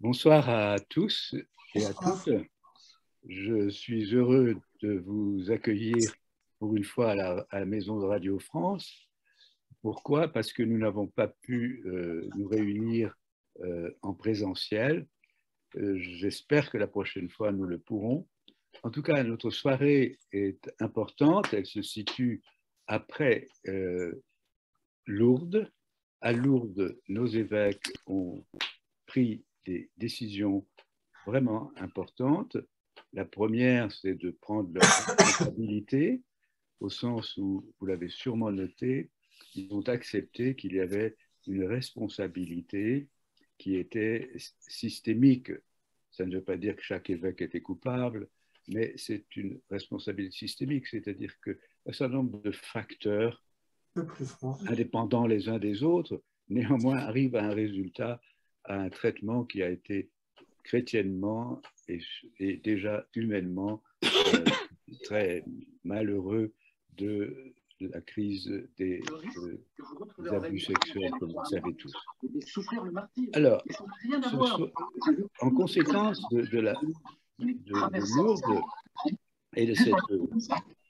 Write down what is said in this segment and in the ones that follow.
Bonsoir à tous et à toutes. Je suis heureux de vous accueillir pour une fois à la Maison de Radio France. Pourquoi? Parce que nous n'avons pas pu nous réunir en présentiel. J'espère que la prochaine fois, nous le pourrons. En tout cas, notre soirée est importante. Elle se situe après Lourdes. À Lourdes, nos évêques ont pris des décisions vraiment importantes. La première, c'est de prendre leur responsabilité, au sens où, vous l'avez sûrement noté, ils ont accepté qu'il y avait une responsabilité qui était systémique. Ça ne veut pas dire que chaque évêque était coupable, mais c'est une responsabilité systémique, c'est-à-dire qu'un certain nombre de facteurs indépendants les uns des autres, néanmoins arrivent à un résultat, à un traitement qui a été chrétiennement et déjà humainement très malheureux de la crise des abus sexuels, comme vous le savez tous. Alors, en conséquence de Lourdes et de cette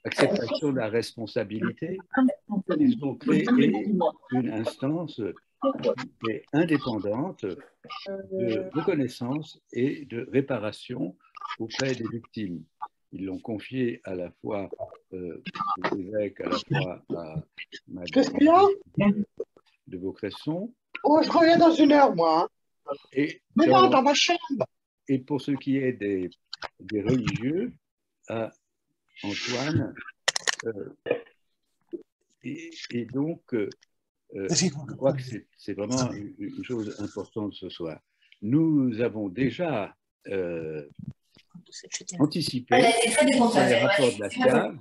acceptation de la responsabilité, ils ont créé une instance qui est indépendante de reconnaissance et de réparation auprès des victimes. Ils l'ont confié à la fois aux évêques, à la fois à Madame de Vaucresson. Oh, je reviens dans une heure, moi. Et mais non, dans ma chambre. Et pour ce qui est des religieux, à Antoine. Et donc, je crois que c'est vraiment une chose importante ce soir. Nous avons déjà anticipé les rapports de la CAV,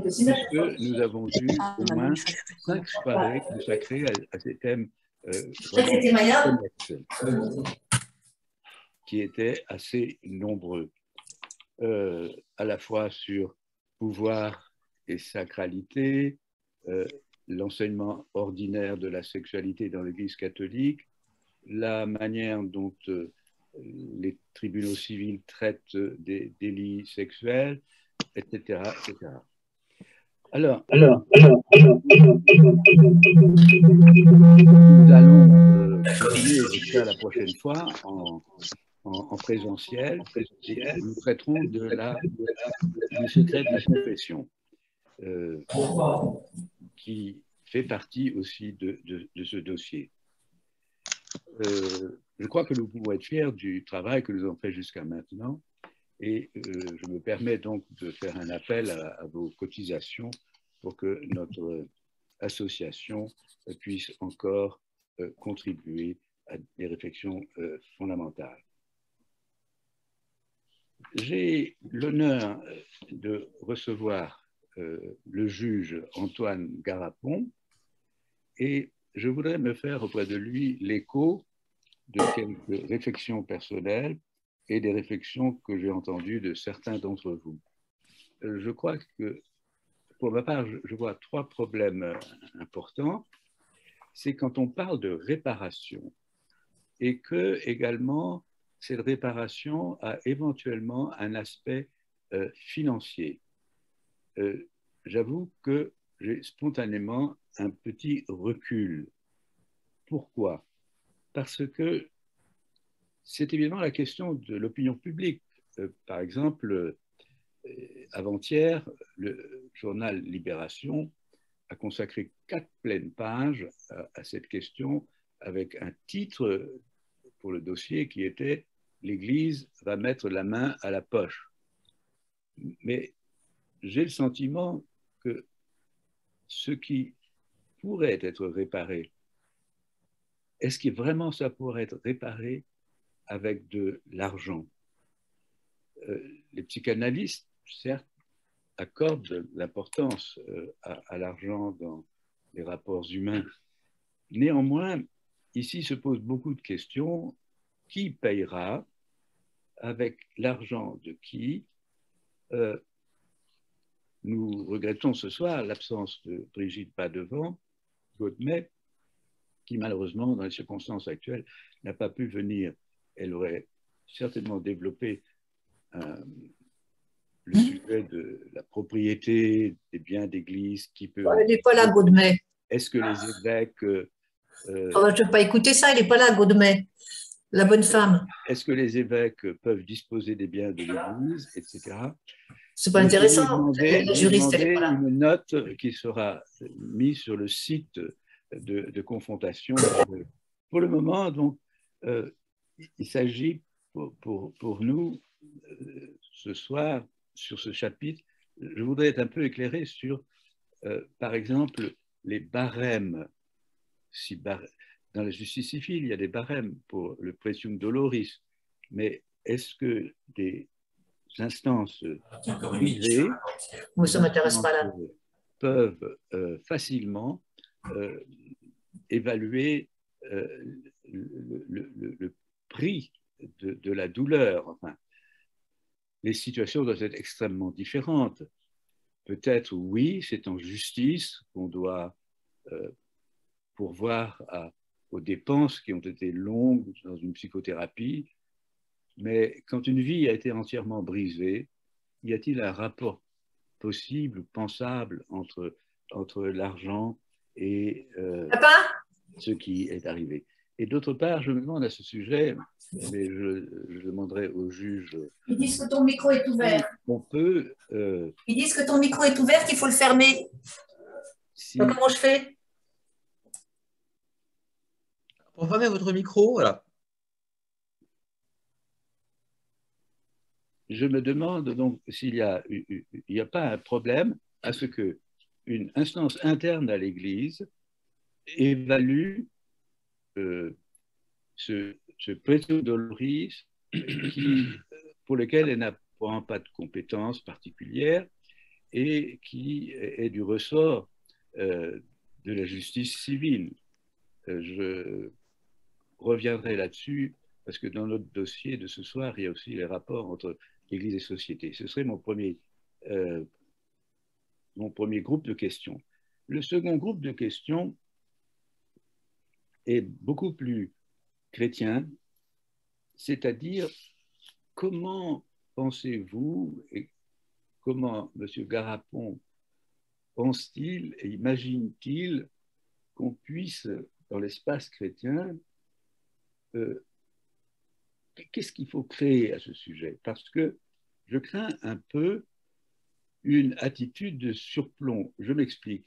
puisque nous avons eu au moins 5 soirées consacrées à ces thèmes connexes, qui étaient assez nombreux, à la fois sur pouvoir et sacralité, l'enseignement ordinaire de la sexualité dans l'Église catholique, la manière dont les tribunaux civils traitent des délits sexuels, etc. etc. Alors, nous allons continuer jusqu'à la prochaine fois en présentiel et nous traiterons du secret de la confession, qui fait partie aussi de ce dossier. Je crois que nous pouvons être fiers du travail que nous avons fait jusqu'à maintenant et je me permets donc de faire un appel à vos cotisations pour que notre association puisse encore contribuer à des réflexions fondamentales. J'ai l'honneur de recevoir le juge Antoine Garapon et je voudrais me faire auprès de lui l'écho de quelques réflexions personnelles et des réflexions que j'ai entendues de certains d'entre vous. Je crois que, pour ma part, je vois 3 problèmes importants. C'est quand on parle de réparation et que, également, cette réparation a éventuellement un aspect financier. J'avoue que j'ai spontanément un petit recul. Pourquoi? Parce que c'est évidemment la question de l'opinion publique. Par exemple, avant-hier, le journal Libération a consacré 4 pleines pages à cette question avec un titre pour le dossier qui était « L'Église va mettre la main à la poche ». Mais j'ai le sentiment que ce qui pourrait être réparé, est-ce que vraiment ça pourrait être réparé avec de l'argent? Les psychanalystes, certes, accordent de l'importance à l'argent dans les rapports humains. Néanmoins, ici se posent beaucoup de questions. Qui payera? Avec l'argent de qui? Nous regrettons ce soir l'absence de Brigitte Badevant-Godmet, qui malheureusement, dans les circonstances actuelles, n'a pas pu venir. elle aurait certainement développé le sujet de la propriété des biens d'église qui peut... Elle n'est pas là, Gaudemet. Est-ce que les évêques... Je ne vais pas écouter ça, elle n'est pas là, Gaudemet, la bonne femme. Est-ce que les évêques peuvent disposer des biens de l'Église, etc. C'est pas intéressant. La juriste, elle est pas là. Une note qui sera mise sur le site de confrontation. Pour le moment, donc, il s'agit pour nous, ce soir, sur ce chapitre, je voudrais être un peu éclairé sur, par exemple, les barèmes. Dans la justice civile, il y a des barèmes pour le pretium doloris, mais est-ce que des instances privées ça m'intéresse pas là. peuvent facilement évaluer le prix de la douleur? Enfin, les situations doivent être extrêmement différentes. Peut-être, oui, c'est en justice qu'on doit pourvoir aux dépenses qui ont été longues dans une psychothérapie, mais quand une vie a été entièrement brisée, y a-t-il un rapport possible, pensable entre l'argent et ce qui est arrivé? Et d'autre part, je me demande à ce sujet, mais je demanderai au juge... Ils disent que ton micro est ouvert. On peut... Ils disent que ton micro est ouvert, qu'il faut le fermer. Donc, comment je fais? Pour fermer votre micro, voilà. Je me demande donc s'il n'y a pas un problème à ce qu'une instance interne à l'Église évalue ce pretium doloris pour lequel elle n'a pas de compétences particulières et qui est du ressort de la justice civile. Je reviendrai là-dessus parce que dans notre dossier de ce soir, il y a aussi les rapports entre Église et société. Ce serait mon premier groupe de questions. Le second groupe de questions est beaucoup plus chrétien, c'est-à-dire comment pensez-vous et comment M. Garapon pense-t-il et imagine-t-il qu'on puisse, dans l'espace chrétien, qu'est-ce qu'il faut créer à ce sujet? Parce que je crains un peu une attitude de surplomb. Je m'explique.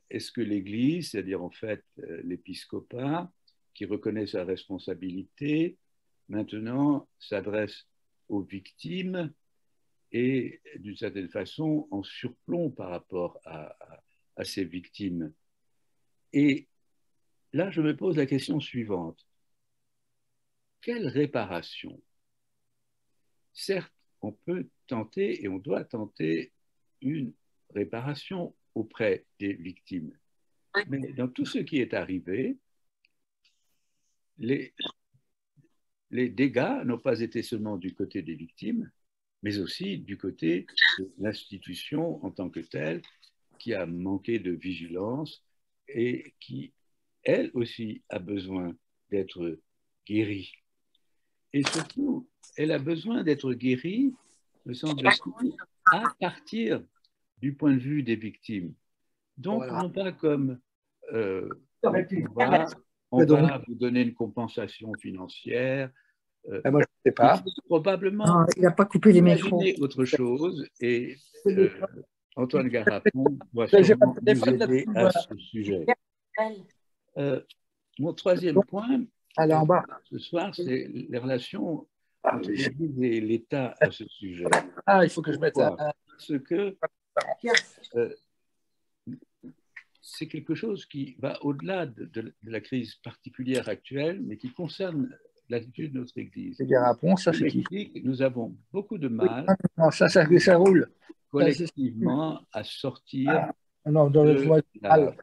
Est-ce que l'Église, c'est-à-dire en fait l'épiscopat, qui reconnaît sa responsabilité, maintenant s'adresse aux victimes et d'une certaine façon en surplomb par rapport à ces victimes? Et là, je me pose la question suivante. Quelle réparation? Certes, on peut tenter et on doit tenter une réparation auprès des victimes. Mais dans tout ce qui est arrivé, les dégâts n'ont pas été seulement du côté des victimes, mais aussi du côté de l'institution en tant que telle, qui a manqué de vigilance et qui, elle aussi, a besoin d'être guérie. Et surtout, elle a besoin d'être guérie, me semble-t-il, à partir du point de vue des victimes. Donc, voilà. Non pas comme on va vous donner une compensation financière. Moi, je ne sais pas. Probablement, non, il n'a pas coupé les micros. Autre chose, et Antoine Garapon doit sûrement nous aider à ce sujet. Mon troisième point, ce soir, c'est les relations entre l'Église et l'État à ce sujet. Ah, il faut que je mette ça. Parce que c'est quelque chose qui va au-delà de la crise particulière actuelle, mais qui concerne l'attitude de notre Église. Garapon, ça c'est qui? Nous avons beaucoup de mal, non, ça roule. Collectivement, à sortir non, dans le journal.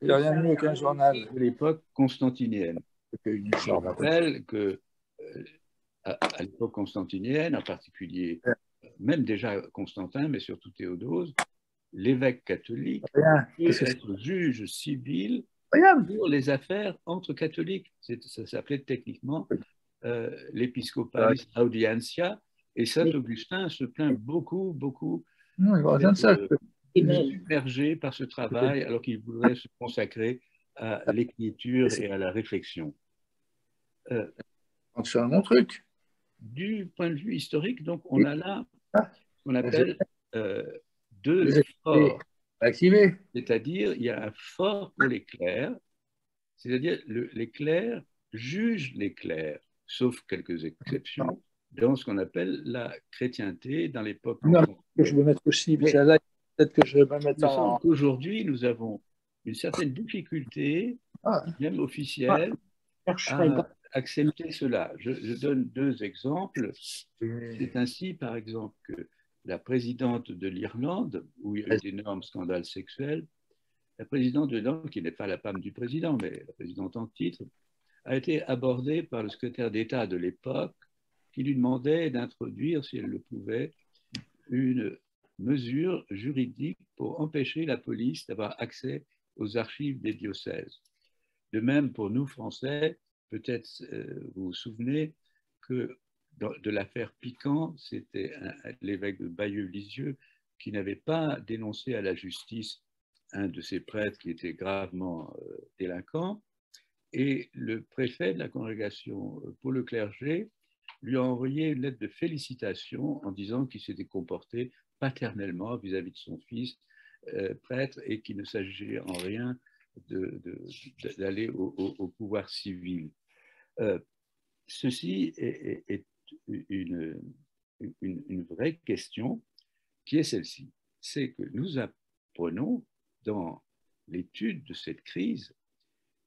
Il n'y a rien de mieux qu'un journal. De l'époque constantinienne. Je rappelle que à l'époque constantinienne, en particulier, même déjà Constantin, mais surtout Théodose, l'évêque catholique peut être juge civil pour les affaires entre catholiques. Ça s'appelait techniquement l'Episcopalis Audientia, et Saint Augustin se plaint beaucoup d'être submergé par ce travail alors qu'il voudrait se consacrer à l'écriture et à la réflexion. C'est un bon truc. Du point de vue historique, donc, on a là ce qu'on appelle deux forts. C'est-à-dire, il y a un fort pour les clercs, c'est-à-dire les clercs jugent les clercs, sauf quelques exceptions, dans ce qu'on appelle la chrétienté dans l'époque. Je vais mettre aussi, peut-être que je vais mettre en... Aujourd'hui, nous avons une certaine difficulté, même officielle, à accepter cela. Je donne deux exemples. C'est ainsi, par exemple, que la présidente de l'Irlande, où il y a eu d'énormes scandales sexuels, la présidente de l'Irlande, qui n'est pas la femme du président, mais la présidente en titre, a été abordée par le secrétaire d'État de l'époque, qui lui demandait d'introduire, si elle le pouvait, une mesure juridique pour empêcher la police d'avoir accès aux archives des diocèses. De même, pour nous, Français, peut-être vous vous souvenez que de l'affaire Piquant, c'était l'évêque de Bayeux-Lisieux qui n'avait pas dénoncé à la justice un de ses prêtres qui était gravement délinquant, et le préfet de la congrégation pour le clergé lui a envoyé une lettre de félicitations en disant qu'il s'était comporté paternellement vis-à-vis de son fils prêtre et qu'il ne s'agissait en rien d'aller au pouvoir civil. Ceci est une vraie question qui est celle-ci. C'est que nous apprenons dans l'étude de cette crise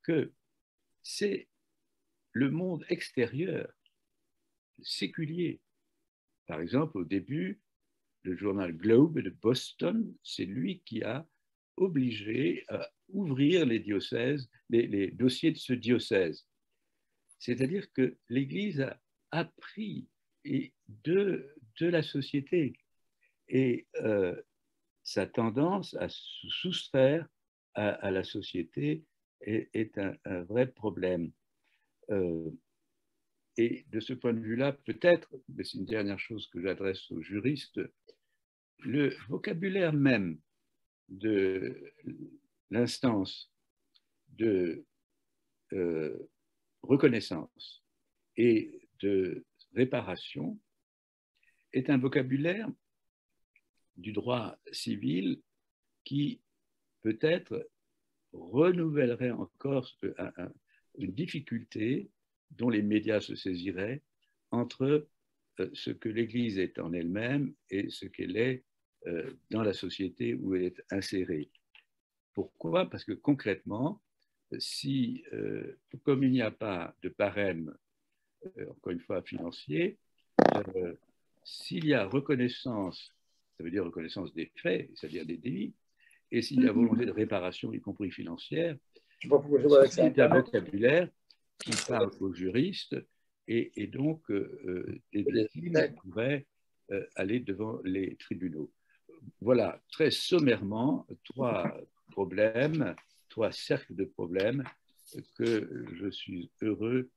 que c'est le monde extérieur, séculier. Par exemple, au début, le journal Globe de Boston, c'est lui qui a obligé à ouvrir les diocèses, les dossiers de ce diocèse. C'est-à-dire que l'Église a appris de la société et sa tendance à se soustraire à la société est un vrai problème. Et de ce point de vue-là, peut-être, mais c'est une dernière chose que j'adresse aux juristes, le vocabulaire même de l'instance de reconnaissance et de réparation est un vocabulaire du droit civil qui peut-être renouvellerait encore une difficulté dont les médias se saisiraient entre ce que l'Église est en elle-même et ce qu'elle est dans la société où elle est insérée. Pourquoi? Parce que concrètement, comme il n'y a pas de barème, encore une fois financier, s'il y a reconnaissance, ça veut dire reconnaissance des faits, c'est-à-dire des délits, et s'il y a volonté de réparation, y compris financière, c'est un vocabulaire qui parle aux juristes et donc les victimes pourraient aller devant les tribunaux. Voilà, très sommairement, trois cercles de problèmes que je suis heureux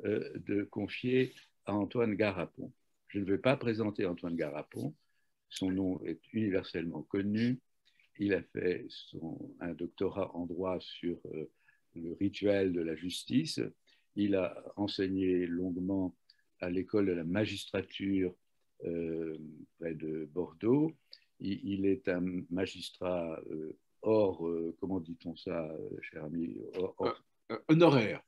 de confier à Antoine Garapon. Je ne vais pas présenter Antoine Garapon, son nom est universellement connu. Il a fait un doctorat en droit sur le rituel de la justice. Il a enseigné longuement à l'école de la magistrature près de Bordeaux. Il est un magistrat comment dit-on ça, cher ami, honoraire.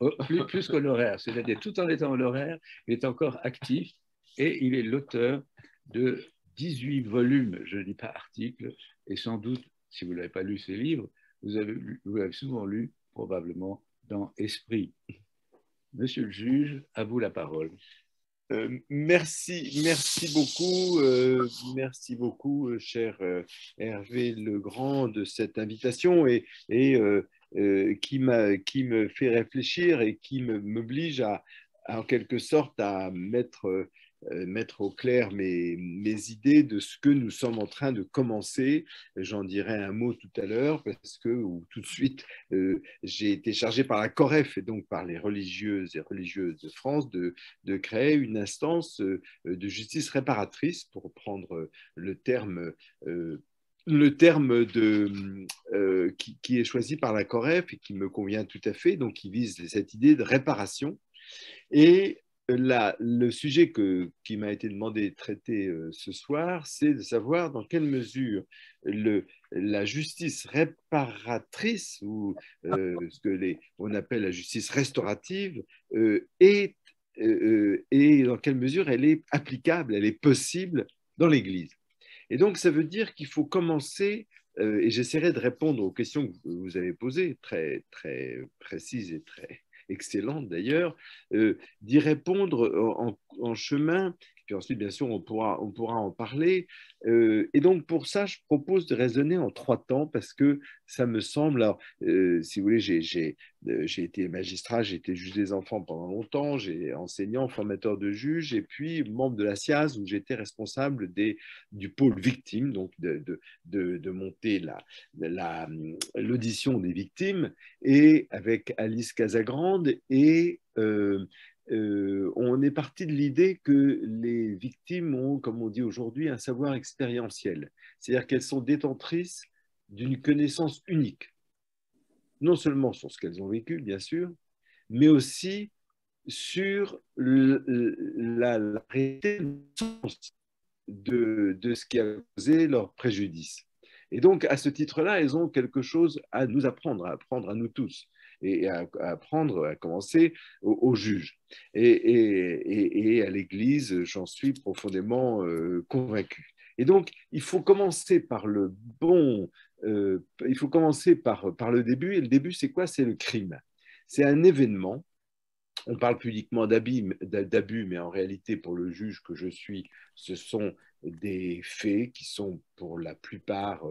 Plus qu'honoraire, c'est-à-dire tout en étant honoraire, il est encore actif et il est l'auteur de 18 volumes, je ne dis pas articles, et sans doute, si vous n'avez pas lu ces livres, vous avez souvent lu probablement dans Esprit. Monsieur le juge, à vous la parole. Merci beaucoup, cher Hervé Legrand, de cette invitation et qui me fait réfléchir et qui m'oblige en quelque sorte à mettre au clair mes idées de ce que nous sommes en train de commencer. J'en dirai un mot tout à l'heure parce que tout de suite, j'ai été chargé par la COREF et donc par les religieuses et religieuses de France de créer une instance de justice réparatrice, pour reprendre le terme qui est choisi par la COREF et qui me convient tout à fait, donc qui vise cette idée de réparation. Et le sujet qui m'a été demandé de traiter ce soir, c'est de savoir dans quelle mesure la justice réparatrice, ou ce que on appelle la justice restaurative, et dans quelle mesure elle est applicable, elle est possible dans l'Église. Et donc, ça veut dire qu'il faut commencer, et j'essaierai de répondre aux questions que vous avez posées, très, très précises et très excellentes d'ailleurs, d'y répondre en chemin. Puis ensuite, bien sûr, on pourra en parler. Et donc, pour ça, je propose de raisonner en 3 temps parce que ça me semble, alors, si vous voulez, j'ai été magistrat, j'ai été juge des enfants pendant longtemps, j'ai enseignant, formateur de juges, et puis membre de la SIAZ où j'étais responsable du pôle victime, donc de monter l'audition des victimes, et avec Alice Casagrande, et on est parti de l'idée que les victimes ont, comme on dit aujourd'hui, un savoir expérientiel. C'est-à-dire qu'elles sont détentrices d'une connaissance unique, non seulement sur ce qu'elles ont vécu, bien sûr, mais aussi sur la réalité de ce qui a causé leur préjudice. Et donc, à ce titre-là, elles ont quelque chose à nous apprendre, à nous tous, et à apprendre, à commencer aux juges. Et à l'Église, j'en suis profondément convaincu. Et donc, il faut commencer par le il faut commencer par le début. Et le début, c'est quoi? C'est le crime. C'est un événement. On parle publiquement d'abus, mais en réalité, pour le juge que je suis, ce sont des faits qui sont pour la plupart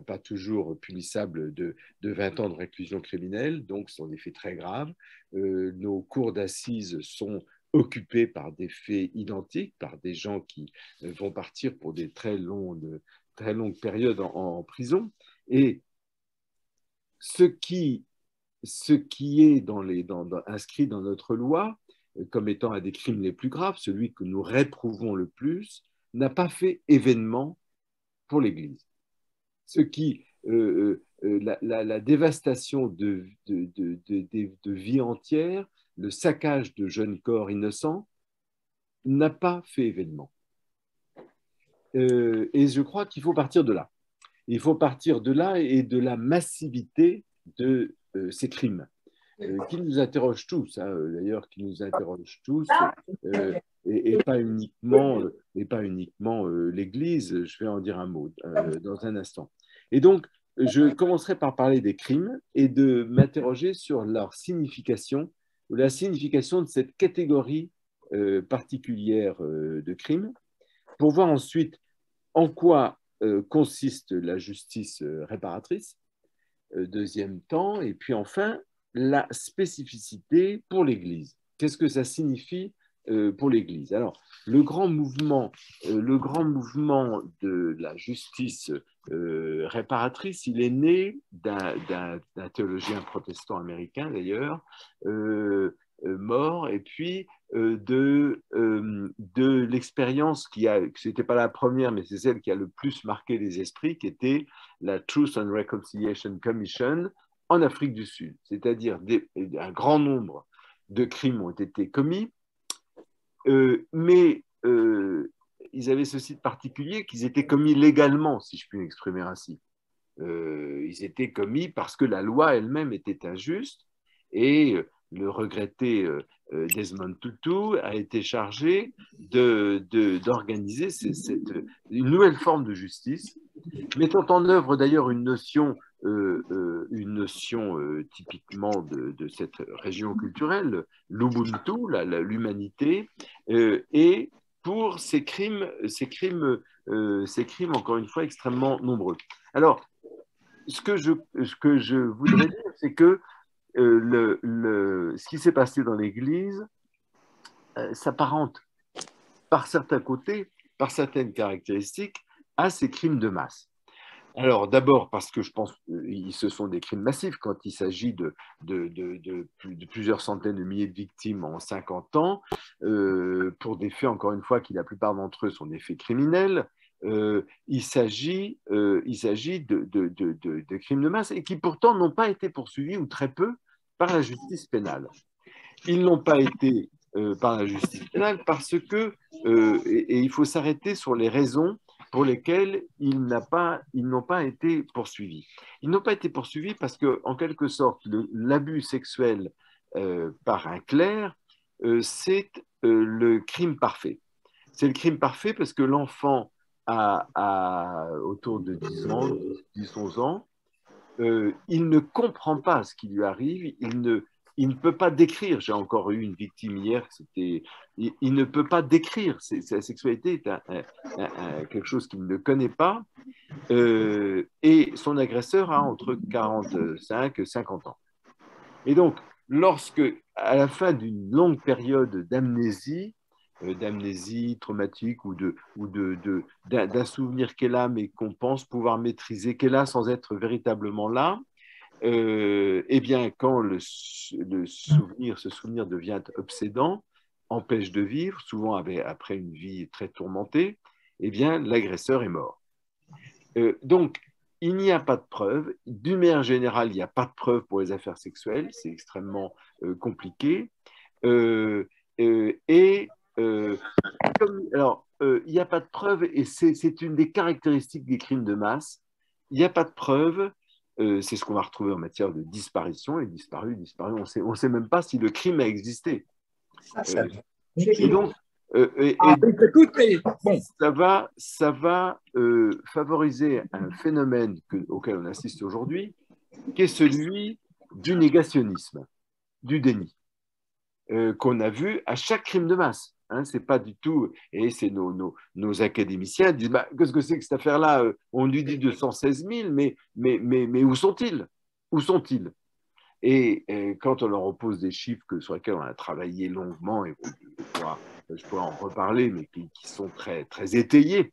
pas toujours punissables de 20 ans de réclusion criminelle, donc ce sont des faits très graves. Nos cours d'assises sont occupés par des faits identiques, par des gens qui vont partir pour des très longues périodes en prison. Et ce qui est inscrit dans notre loi comme étant un des crimes les plus graves, celui que nous réprouvons le plus, n'a pas fait événement pour l'Église. La dévastation de vies entières, le saccage de jeunes corps innocents, n'a pas fait événement. Et je crois qu'il faut partir de là. Il faut partir de là et de la massivité de ces crimes qui nous interrogent tous, hein, d'ailleurs, qui nous interrogent tous, et pas uniquement l'Église. Je vais en dire un mot dans un instant. Et donc, je commencerai par parler des crimes et de m'interroger sur leur signification, ou la signification de cette catégorie particulière de crimes, pour voir ensuite en quoi consiste la justice réparatrice, deuxième temps, et puis enfin, la spécificité pour l'Église. Qu'est-ce que ça signifie pour l'Église? Alors, le grand mouvement de la justice réparatrice, il est né d'un théologien protestant américain, d'ailleurs, mort, et puis de l'expérience ce n'était pas la première, mais c'est celle qui a le plus marqué les esprits, qui était la Truth and Reconciliation Commission en Afrique du Sud. C'est-à-dire un grand nombre de crimes ont été commis, mais ils avaient ceci de particulier qu'ils étaient commis légalement, si je puis m'exprimer ainsi. Ils étaient commis parce que la loi elle-même était injuste, et le regretté Desmond Tutu a été chargé d'organiser une nouvelle forme de justice, mettant en œuvre d'ailleurs une notion typiquement de cette région culturelle, l'Ubuntu, l'humanité, et pour ces crimes, encore une fois, extrêmement nombreux. Alors, ce que je voudrais dire, c'est que ce qui s'est passé dans l'Église s'apparente par certains côtés, par certaines caractéristiques, à ces crimes de masse. Alors d'abord parce que je pense que ce sont des crimes massifs quand il s'agit de plusieurs centaines de milliers de victimes en 50 ans, pour des faits, encore une fois, qui la plupart d'entre eux sont des faits criminels. Il s'agit de crimes de masse et qui pourtant n'ont pas été poursuivis, ou très peu, par la justice pénale. Ils n'ont pas été par la justice pénale parce que, et il faut s'arrêter sur les raisons pour lesquelles ils n'ont pas été poursuivis. Ils n'ont pas été poursuivis parce que, en quelque sorte, l'abus sexuel par un clerc, c'est le crime parfait. C'est le crime parfait parce que l'enfant a autour de 10 ans, 10-11 ans, il ne comprend pas ce qui lui arrive, il ne peut pas décrire. J'ai encore eu une victime hier, il ne peut pas décrire. Sa sexualité est quelque chose qu'il ne connaît pas, et son agresseur a entre 45 et 50 ans. Et donc, à la fin d'une longue période d'amnésie traumatique ou d'un souvenir qu'elle a, mais qu'on pense pouvoir maîtriser, qu'elle a sans être véritablement là, eh bien, quand ce souvenir devient obsédant, empêche de vivre, souvent après une vie très tourmentée, eh bien, l'agresseur est mort. Donc, il n'y a pas de preuve. D'une manière générale, il n'y a pas de preuve pour les affaires sexuelles. C'est extrêmement compliqué. Il n'y a pas de preuve, et c'est une des caractéristiques des crimes de masse. Il n'y a pas de preuve. C'est ce qu'on va retrouver en matière de disparition. Et disparu. On ne sait même pas si le crime a existé. Et donc, ça va favoriser un phénomène auquel on assiste aujourd'hui, qui est celui du négationnisme, du déni, qu'on a vu à chaque crime de masse. C'est pas du tout, et c'est nos académiciens disent qu'est-ce que c'est que cette affaire-là? On lui dit 216 000, mais où sont-ils? Où sont-ils? Et quand on leur oppose des chiffres sur lesquels on a travaillé longuement, et je pourrais en reparler, mais qui sont très, très étayés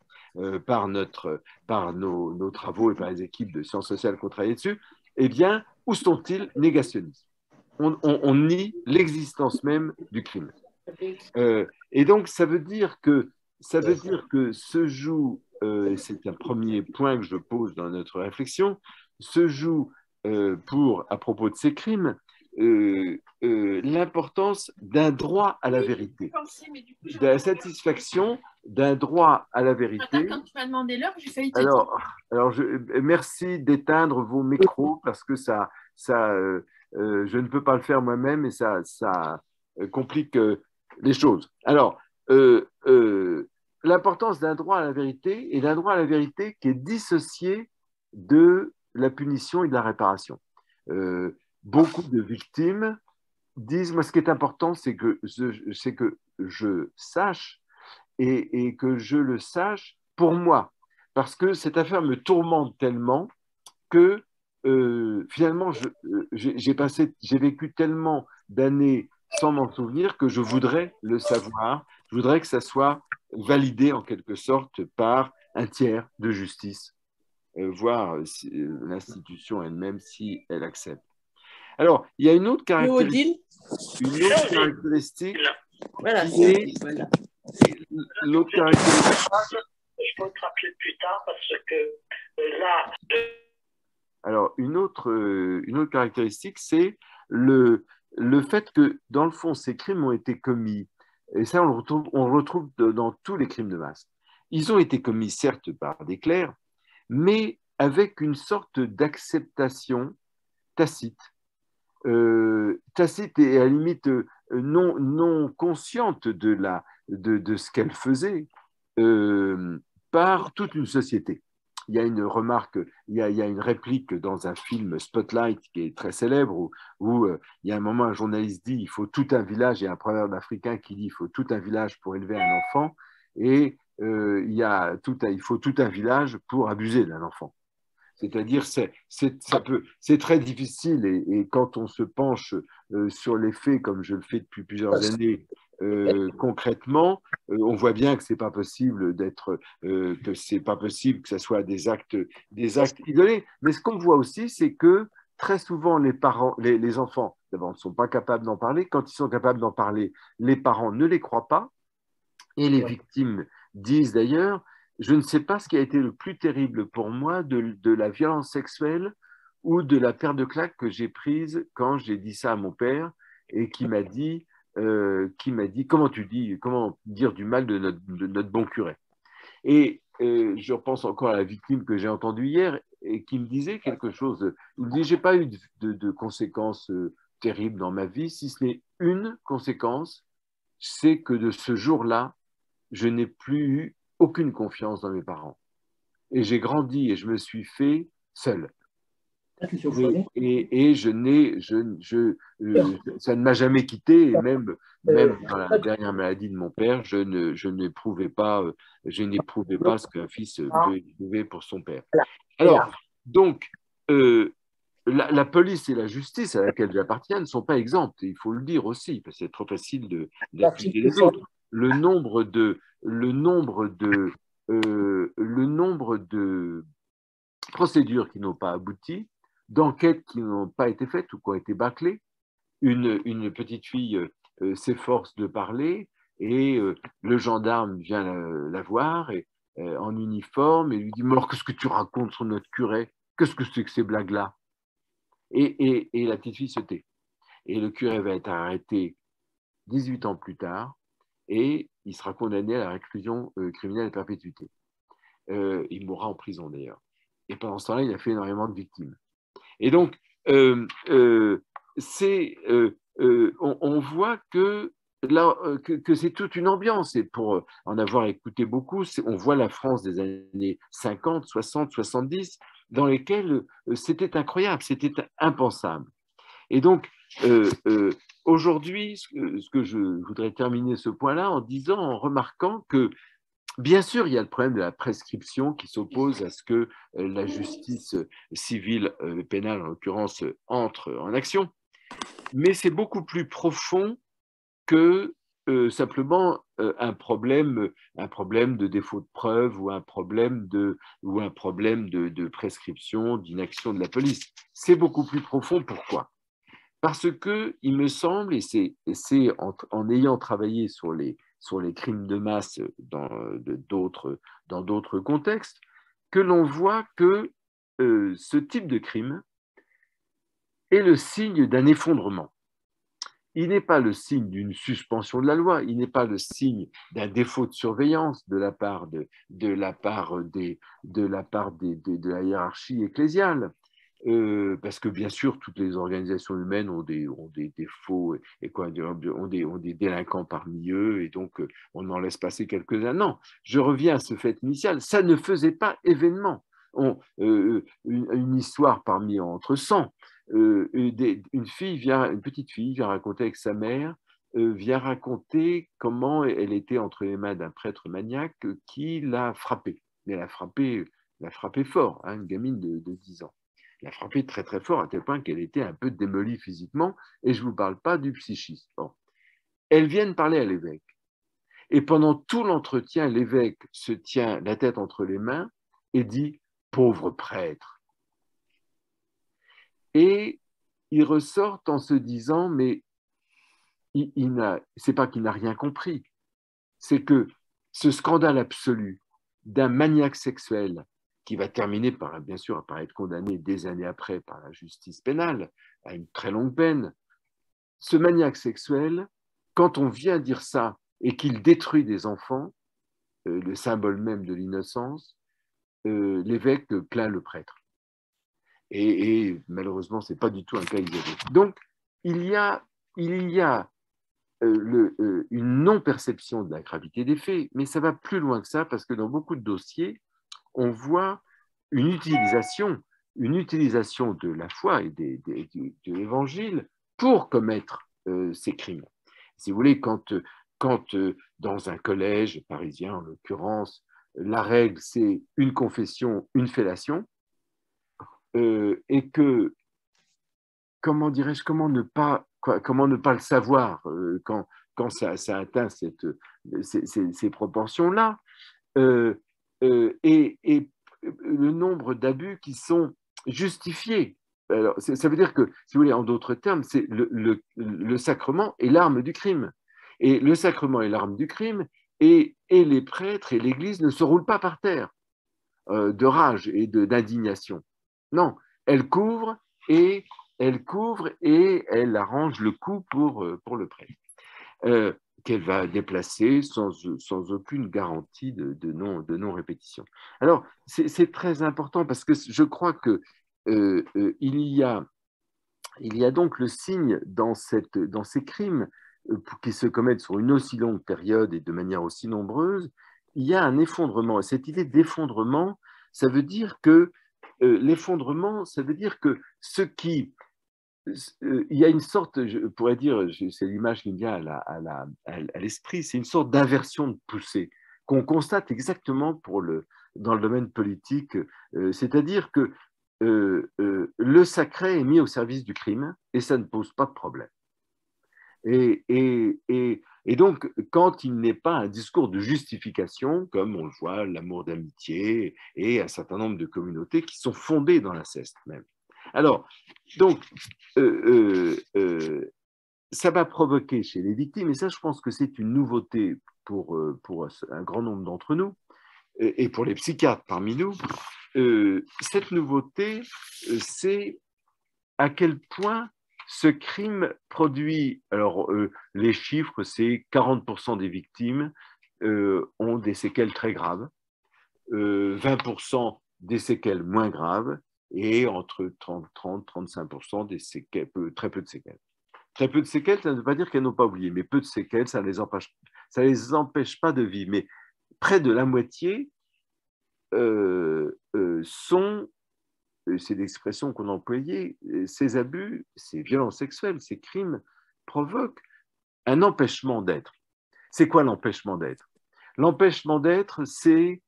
par nos travaux et par les équipes de sciences sociales qui ont travaillé dessus, eh bien, où sont-ils? Négationnistes. On nie l'existence même du crime. Et donc, ça veut dire que se joue, c'est un premier point que je pose dans notre réflexion, se joue à propos de ces crimes, l'importance d'un droit à la vérité, de la satisfaction d'un droit à la vérité. Quand tu m'as demandé l'heure, j'ai failli te Alors merci d'éteindre vos micros parce que je ne peux pas le faire moi-même et ça complique les choses. Alors, l'importance d'un droit à la vérité et d'un droit à la vérité qui est dissocié de la punition et de la réparation. Beaucoup de victimes disent, moi ce qui est important, c'est que je sache et que je le sache pour moi, parce que cette affaire me tourmente tellement que finalement j'ai vécu tellement d'années sans m'en souvenir que je voudrais le savoir, je voudrais que ça soit validé en quelque sorte par un tiers de justice, voire l'institution elle-même si elle accepte. Alors, il y a une autre caractéristique. Voilà, l'autre caractéristique. Je peux te rappeler plus tard parce que là. Alors, une autre caractéristique, c'est le fait que, dans le fond, ces crimes ont été commis, et ça, on le retrouve dans tous les crimes de masse. Ils ont été commis, certes, par des clercs, mais avec une sorte d'acceptation tacite. Tacite et à la limite non consciente de ce qu'elle faisait par toute une société. Il y a une remarque, il y a une réplique dans un film Spotlight qui est très célèbre où il y a un moment un journaliste dit il faut tout un village, il y a un proverbe africain qui dit il faut tout un village pour élever un enfant et il faut tout un village pour abuser d'un enfant. C'est-à-dire, c'est très difficile et quand on se penche sur les faits, comme je le fais depuis plusieurs années, concrètement, on voit bien que c'est pas possible que c'est pas possible que ce soit des actes isolés. Mais ce qu'on voit aussi, c'est que très souvent les enfants, d'abord, ne sont pas capables d'en parler. Quand ils sont capables d'en parler, les parents ne les croient pas. Et les victimes disent d'ailleurs, je ne sais pas ce qui a été le plus terrible pour moi de la violence sexuelle ou de la paire de claques que j'ai prise quand j'ai dit ça à mon père et qui m'a dit comment dire du mal de notre bon curé. Et je repense encore à la victime que j'ai entendue hier et qui me disait quelque chose. Il me dit, j'ai pas eu de conséquences terribles dans ma vie, si ce n'est une conséquence, c'est que de ce jour-là, je n'ai plus eu aucune confiance dans mes parents. Et j'ai grandi et je me suis fait seul. Et ça ne m'a jamais quitté, et même dans la dernière maladie de mon père, je n'éprouvais pas ce qu'un fils peut éprouver pour son père. Alors, donc, la police et la justice à laquelle j'appartiens ne sont pas exemptes, il faut le dire aussi, parce que c'est trop facile d'accuser les autres. Le nombre de procédures qui n'ont pas abouti, d'enquêtes qui n'ont pas été faites ou qui ont été bâclées. Une petite fille s'efforce de parler et le gendarme vient la voir en uniforme et lui dit « Mais qu'est-ce que tu racontes sur notre curé? Qu'est-ce que c'est que ces blagues-là » et la petite fille se tait. Et le curé va être arrêté 18 ans plus tard et il sera condamné à la réclusion criminelle à perpétuité. Il mourra en prison d'ailleurs. Et pendant ce temps-là, il a fait énormément de victimes. Et donc, on voit que c'est toute une ambiance. Et pour en avoir écouté beaucoup, on voit la France des années 50, 60, 70, dans lesquelles c'était incroyable, c'était impensable. Et donc, aujourd'hui, ce que je voudrais terminer ce point-là en remarquant que bien sûr, il y a le problème de la prescription qui s'oppose à ce que la justice civile, pénale en l'occurrence, entre en action. Mais c'est beaucoup plus profond que simplement un problème de défaut de preuve ou un problème de prescription, d'inaction de la police. C'est beaucoup plus profond. Pourquoi ? Parce que, il me semble, et c'est en ayant travaillé sur les crimes de masse dans d'autres contextes, que l'on voit que ce type de crime est le signe d'un effondrement. Il n'est pas le signe d'une suspension de la loi, il n'est pas le signe d'un défaut de surveillance de la part de la hiérarchie ecclésiale. Parce que bien sûr, toutes les organisations humaines ont des défauts ont des délinquants parmi eux, et donc on en laisse passer quelques-uns. Non, je reviens à ce fait initial, ça ne faisait pas événement. Une histoire entre 100, une petite fille vient raconter avec sa mère, vient raconter comment elle était entre les mains d'un prêtre maniaque qui l'a frappée. Mais l'a frappée fort, hein, une gamine de 10 ans. l'a frappée très très fort à tel point qu'elle était un peu démolie physiquement, et je ne vous parle pas du psychisme. Bon. Elles viennent parler à l'évêque. Et pendant tout l'entretien, l'évêque se tient la tête entre les mains et dit « pauvre prêtre ». Et il ressort en se disant « mais c'est pas qu'il n'a rien compris, c'est que ce scandale absolu d'un maniaque sexuel qui va terminer par, bien sûr, par être condamné des années après par la justice pénale à une très longue peine, ce maniaque sexuel, quand on vient dire ça et qu'il détruit des enfants, le symbole même de l'innocence, l'évêque plaint le prêtre. Et malheureusement, ce n'est pas du tout un cas isolé. Donc, il y a une non-perception de la gravité des faits, mais ça va plus loin que ça, parce que dans beaucoup de dossiers, on voit une utilisation de la foi et de l'évangile pour commettre ces crimes. Si vous voulez, quand dans un collège parisien, en l'occurrence, la règle, c'est une confession, une fellation, et que, comment dirais-je, comment ne pas le savoir quand quand ça atteint ces proportions-là, et le nombre d'abus qui sont justifiés. Alors, ça veut dire que, si vous voulez, en d'autres termes, c'est le sacrement est l'arme du crime. Et le sacrement est l'arme du crime, et les prêtres et l'Église ne se roulent pas par terre de rage et d'indignation. Non, elle couvre et elle arrange le coup pour le prêtre, qu'elle va déplacer sans aucune garantie de non-répétition. Alors, c'est très important parce que je crois que il y a donc le signe dans ces crimes qui se commettent sur une aussi longue période et de manière aussi nombreuse, il y a un effondrement. Cette idée d'effondrement, ça veut dire que l'effondrement, ça veut dire que il y a une sorte, je pourrais dire, c'est l'image qui me vient à l'esprit, c'est une sorte d'inversion de poussée qu'on constate exactement dans le domaine politique, c'est-à-dire que le sacré est mis au service du crime et ça ne pose pas de problème. Et donc, quand il n'est pas un discours de justification, comme on le voit, l'amour d'amitié et un certain nombre de communautés qui sont fondées dans l'inceste même. Alors, donc, ça va provoquer chez les victimes, et ça, je pense que c'est une nouveauté pour un grand nombre d'entre nous, et pour les psychiatres parmi nous, cette nouveauté, c'est à quel point ce crime produit, alors les chiffres, c'est 40% des victimes ont des séquelles très graves, 20% des séquelles moins graves, et entre 30-35% des séquelles, très peu de séquelles. Très peu de séquelles, ça ne veut pas dire qu'elles n'ont pas oublié, mais peu de séquelles, ça ne les empêche pas de vivre. Mais près de la moitié sont, c'est l'expression qu'on employait, ces abus, ces violences sexuelles, ces crimes provoquent un empêchement d'être. C'est quoi l'empêchement d'être? L'empêchement d'être, c'est,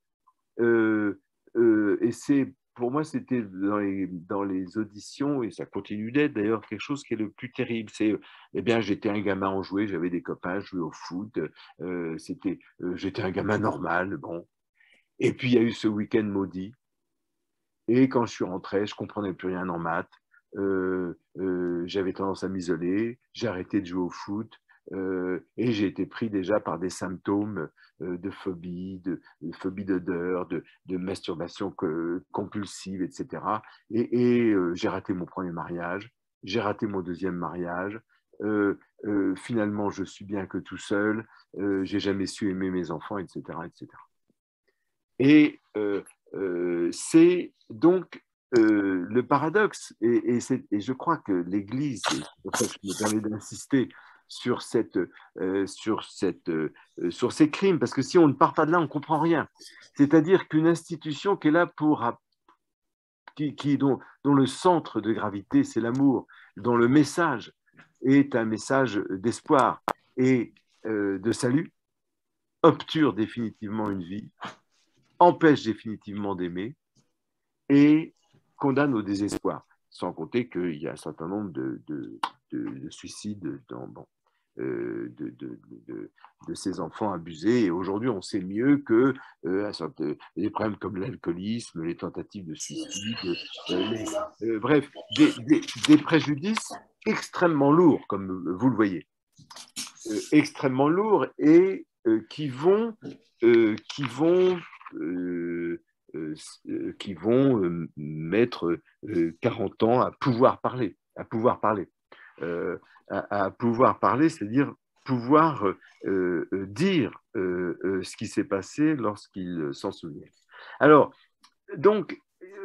et c'est, pour moi, c'était dans les auditions, et ça continue d'être d'ailleurs quelque chose qui est le plus terrible. C'est, eh bien, j'étais un gamin enjoué, j'avais des copains, je jouais au foot, j'étais un gamin normal, bon. Et puis, il y a eu ce week-end maudit. Et quand je suis rentré, je ne comprenais plus rien en maths. J'avais tendance à m'isoler. J'ai arrêté de jouer au foot. Et j'ai été pris déjà par des symptômes de phobie, de phobie d'odeur, de masturbation compulsive, etc. Et j'ai raté mon premier mariage. J'ai raté mon deuxième mariage. Finalement, je suis bien que tout seul. J'ai jamais su aimer mes enfants, etc., etc. Et c'est donc le paradoxe, et je crois que l'Église, c'est pour ça que je me permets d'insister sur ces crimes, parce que si on ne part pas de là, on ne comprend rien. C'est-à-dire qu'une institution qui est là dont le centre de gravité, c'est l'amour, dont le message est un message d'espoir et de salut, obture définitivement une vie, empêche définitivement d'aimer et condamne au désespoir. Sans compter qu'il y a un certain nombre de suicides de ces enfants abusés. Et aujourd'hui, on sait mieux que des problèmes comme l'alcoolisme, les tentatives de suicide, bref, des préjudices extrêmement lourds, comme vous le voyez, extrêmement lourds et qui vont mettre 40 ans à pouvoir parler, à pouvoir parler, c'est-à-dire pouvoir dire ce qui s'est passé lorsqu'ils s'en souviennent. Alors, donc,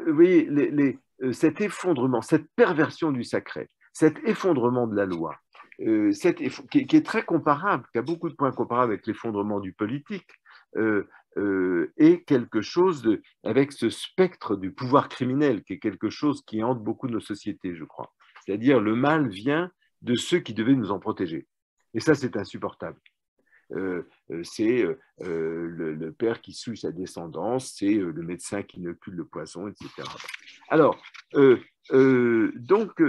vous voyez, cet effondrement, cette perversion du sacré, cet effondrement de la loi, qui est très comparable, qui a beaucoup de points comparables avec l'effondrement du politique, est quelque chose avec ce spectre du pouvoir criminel, qui est quelque chose qui hante beaucoup nos sociétés, je crois. C'est-à-dire le mal vient de ceux qui devaient nous en protéger. Et ça, c'est insupportable. C'est le père qui suit sa descendance, c'est le médecin qui inocule le poison, etc. Alors, donc,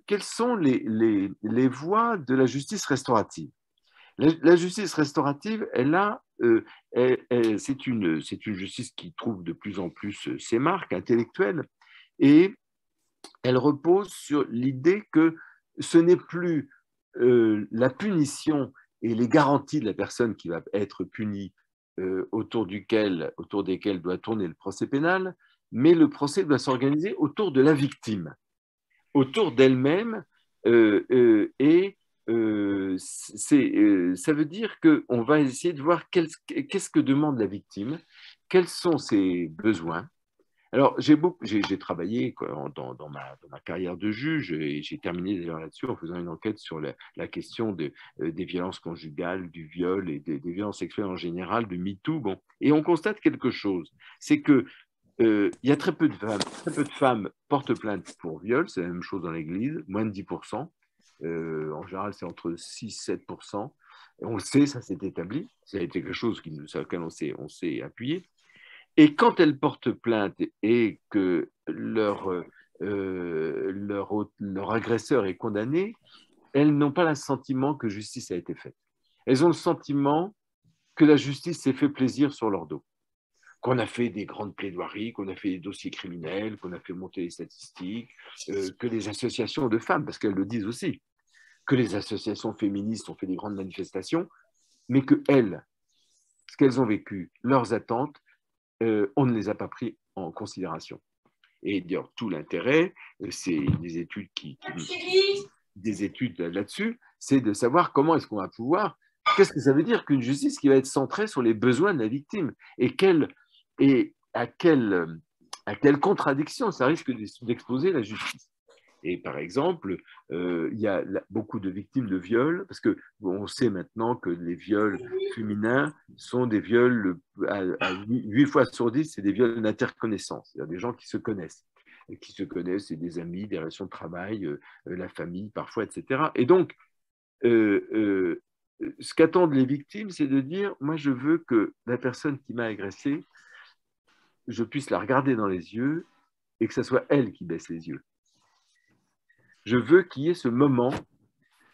quelles sont les voies de la justice restaurative? La justice restaurative, c'est une justice qui trouve de plus en plus ses marques intellectuelles et elle repose sur l'idée que ce n'est plus la punition et les garanties de la personne qui va être punie autour desquelles doit tourner le procès pénal, mais le procès doit s'organiser autour de la victime, autour d'elle-même, ça veut dire qu'on va essayer de voir qu'est-ce que demande la victime, quels sont ses besoins. Alors, j'ai travaillé dans ma carrière de juge, et j'ai terminé d'ailleurs là-dessus en faisant une enquête sur la question des violences conjugales, du viol et des violences sexuelles en général, de MeToo. Bon. Et on constate quelque chose, c'est que il y a très peu de femmes portent plainte pour viol, c'est la même chose dans l'Église, moins de 10%. En général, c'est entre 6-7%. Et on le sait, ça s'est établi. Ça a été quelque chose sur lequel on s'est appuyé. Et quand elles portent plainte et que leur agresseur est condamné, elles n'ont pas le sentiment que justice a été faite. Elles ont le sentiment que la justice s'est fait plaisir sur leur dos. Qu'on a fait des grandes plaidoiries, qu'on a fait des dossiers criminels, qu'on a fait monter les statistiques, que les associations de femmes, parce qu'elles le disent aussi, que les associations féministes ont fait des grandes manifestations, mais que elles, ce qu'elles ont vécu, leurs attentes, on ne les a pas pris en considération. Et d'ailleurs, tout l'intérêt, c'est des études là-dessus, c'est de savoir comment est-ce qu'on va pouvoir, qu'est-ce que ça veut dire qu'une justice qui va être centrée sur les besoins de la victime et à quelle contradiction ça risque d'exposer la justice. Et par exemple, il y a beaucoup de victimes de viols, parce qu'on sait maintenant que les viols féminins sont des viols, à 8 fois sur 10, c'est des viols d'interconnaissance, c'est-à-dire des gens qui se connaissent, c'est des amis, des relations de travail, la famille parfois, etc. Et donc, ce qu'attendent les victimes, c'est de dire, moi je veux que la personne qui m'a agressé, je puisse la regarder dans les yeux et que ce soit elle qui baisse les yeux. Je veux qu'il y ait ce moment,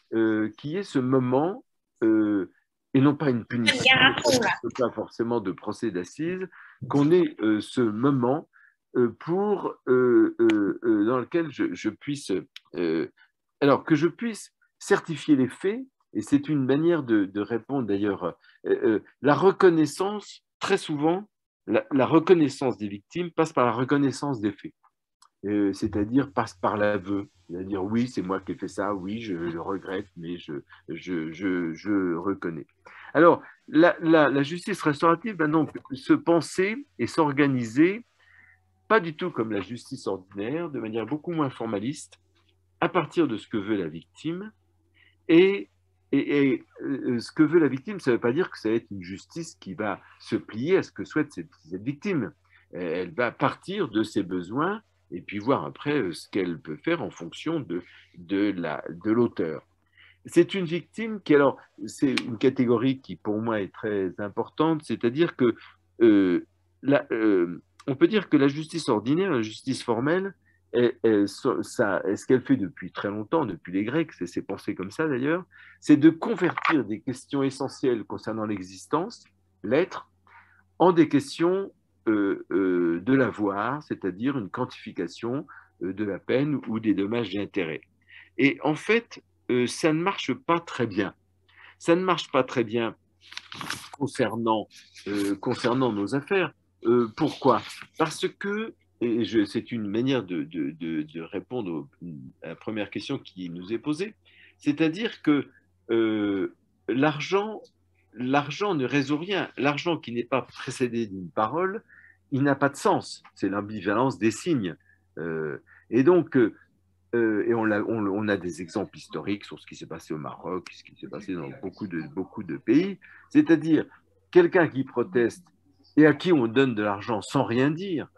et non pas une punition, pas forcément de procès d'assises, qu'on ait ce moment dans lequel je puisse, alors que je puisse certifier les faits, et c'est une manière de répondre d'ailleurs, la reconnaissance, très souvent, la reconnaissance des victimes passe par la reconnaissance des faits. C'est-à-dire passe par l'aveu, c'est-à-dire oui, c'est moi qui ai fait ça, oui, je le regrette, mais je reconnais. Alors, la justice restaurative va donc se penser et s'organiser, pas du tout comme la justice ordinaire, de manière beaucoup moins formaliste, à partir de ce que veut la victime. Et ce que veut la victime, ça ne veut pas dire que ça va être une justice qui va se plier à ce que souhaite cette victime. Elle va partir de ses besoins et puis voir après ce qu'elle peut faire en fonction de l'auteur. C'est une victime qui, alors, c'est une catégorie qui pour moi est très importante, c'est-à-dire que on peut dire que la justice ordinaire, la justice formelle, ce qu'elle fait depuis très longtemps, depuis les Grecs, c'est pensé comme ça d'ailleurs, c'est de convertir des questions essentielles concernant l'existence, l'être, en des questions de l'avoir, c'est-à-dire une quantification de la peine ou des dommages et intérêts. Et en fait, ça ne marche pas très bien. Ça ne marche pas très bien concernant nos affaires. Pourquoi? Parce que, et c'est une manière de répondre à la première question qui nous est posée, c'est-à-dire que l'argent ne résout rien. L'argent qui n'est pas précédé d'une parole, il n'a pas de sens. C'est l'ambivalence des signes. Et donc, et on a des exemples historiques sur ce qui s'est passé au Maroc, ce qui s'est passé dans beaucoup de pays. C'est-à-dire, quelqu'un qui proteste et à qui on donne de l'argent sans rien dire,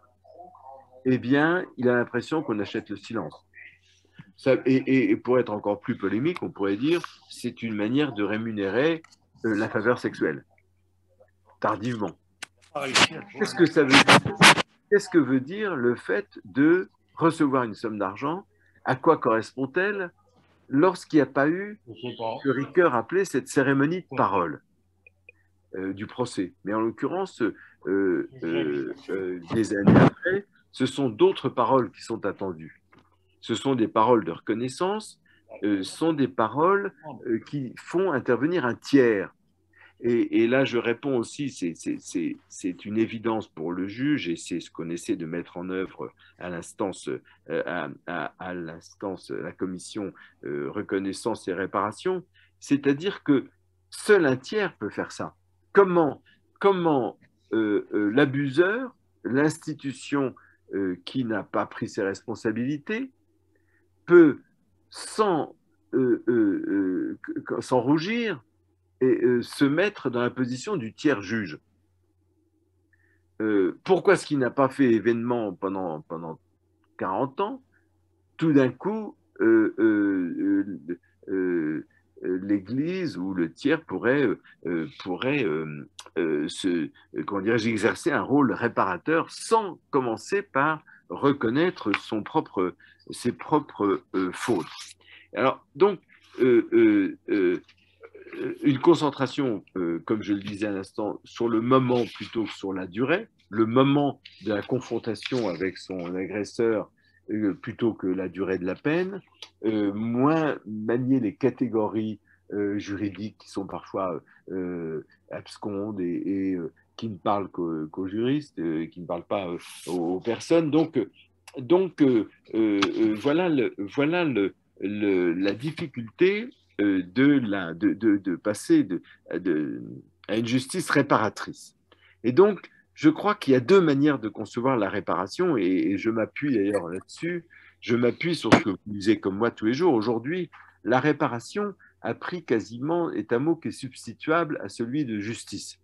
eh bien, il a l'impression qu'on achète le silence. Et pour être encore plus polémique, on pourrait dire c'est une manière de rémunérer la faveur sexuelle, tardivement. Qu'est-ce que ça veut dire? Qu'est-ce que veut dire le fait de recevoir une somme d'argent? À quoi correspond-elle? lorsqu'il n'y a pas eu ce que Ricoeur appelait cette cérémonie de parole du procès. Mais en l'occurrence, des années après, ce sont d'autres paroles qui sont attendues. Ce sont des paroles de reconnaissance, sont des paroles qui font intervenir un tiers. Et là, je réponds aussi, c'est une évidence pour le juge, et c'est ce qu'on essaie de mettre en œuvre à l'instance, la commission reconnaissance et réparation, c'est-à-dire que seul un tiers peut faire ça. Comment l'abuseur, l'institution qui n'a pas pris ses responsabilités, peut, sans rougir, et se mettre dans la position du tiers juge. Pourquoi est-ce qu'il n'a pas fait événement pendant 40 ans? Tout d'un coup, l'Église ou le tiers pourrait exercer un rôle réparateur sans commencer par reconnaître ses propres fautes. Alors, donc, une concentration, comme je le disais à l'instant, sur le moment plutôt que sur la durée, le moment de la confrontation avec son agresseur plutôt que la durée de la peine, moins manier les catégories juridiques qui sont parfois abscondes et qui ne parlent qu'aux juristes, qui ne parlent pas aux personnes. Donc voilà la difficulté de passer à une justice réparatrice. Et donc, je crois qu'il y a deux manières de concevoir la réparation, et je m'appuie d'ailleurs là-dessus. Je m'appuie sur ce que vous lisez comme moi tous les jours. Aujourd'hui, la réparation est un mot qui est substituable à celui de justice.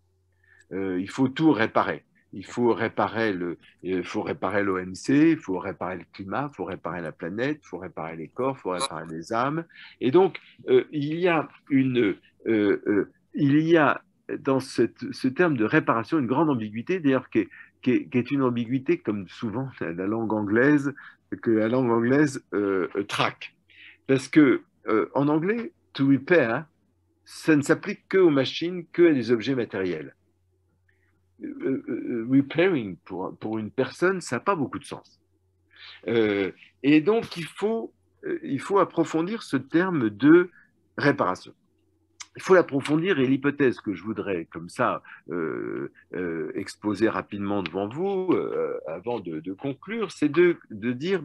Il faut tout réparer. Il faut réparer l'OMC, il faut réparer le climat, il faut réparer la planète, il faut réparer les corps, il faut réparer les âmes. Et donc, il y a dans ce terme de réparation une grande ambiguïté, d'ailleurs, qui est une ambiguïté, comme souvent la langue anglaise, que la langue anglaise traque. Parce que en anglais, to repair, ça ne s'applique qu'aux machines, qu'à des objets matériels. Repairing pour une personne, ça n'a pas beaucoup de sens. Et donc, il faut approfondir ce terme de réparation. Il faut l'approfondir, et l'hypothèse que je voudrais, comme ça, exposer rapidement devant vous, avant de conclure, c'est de dire,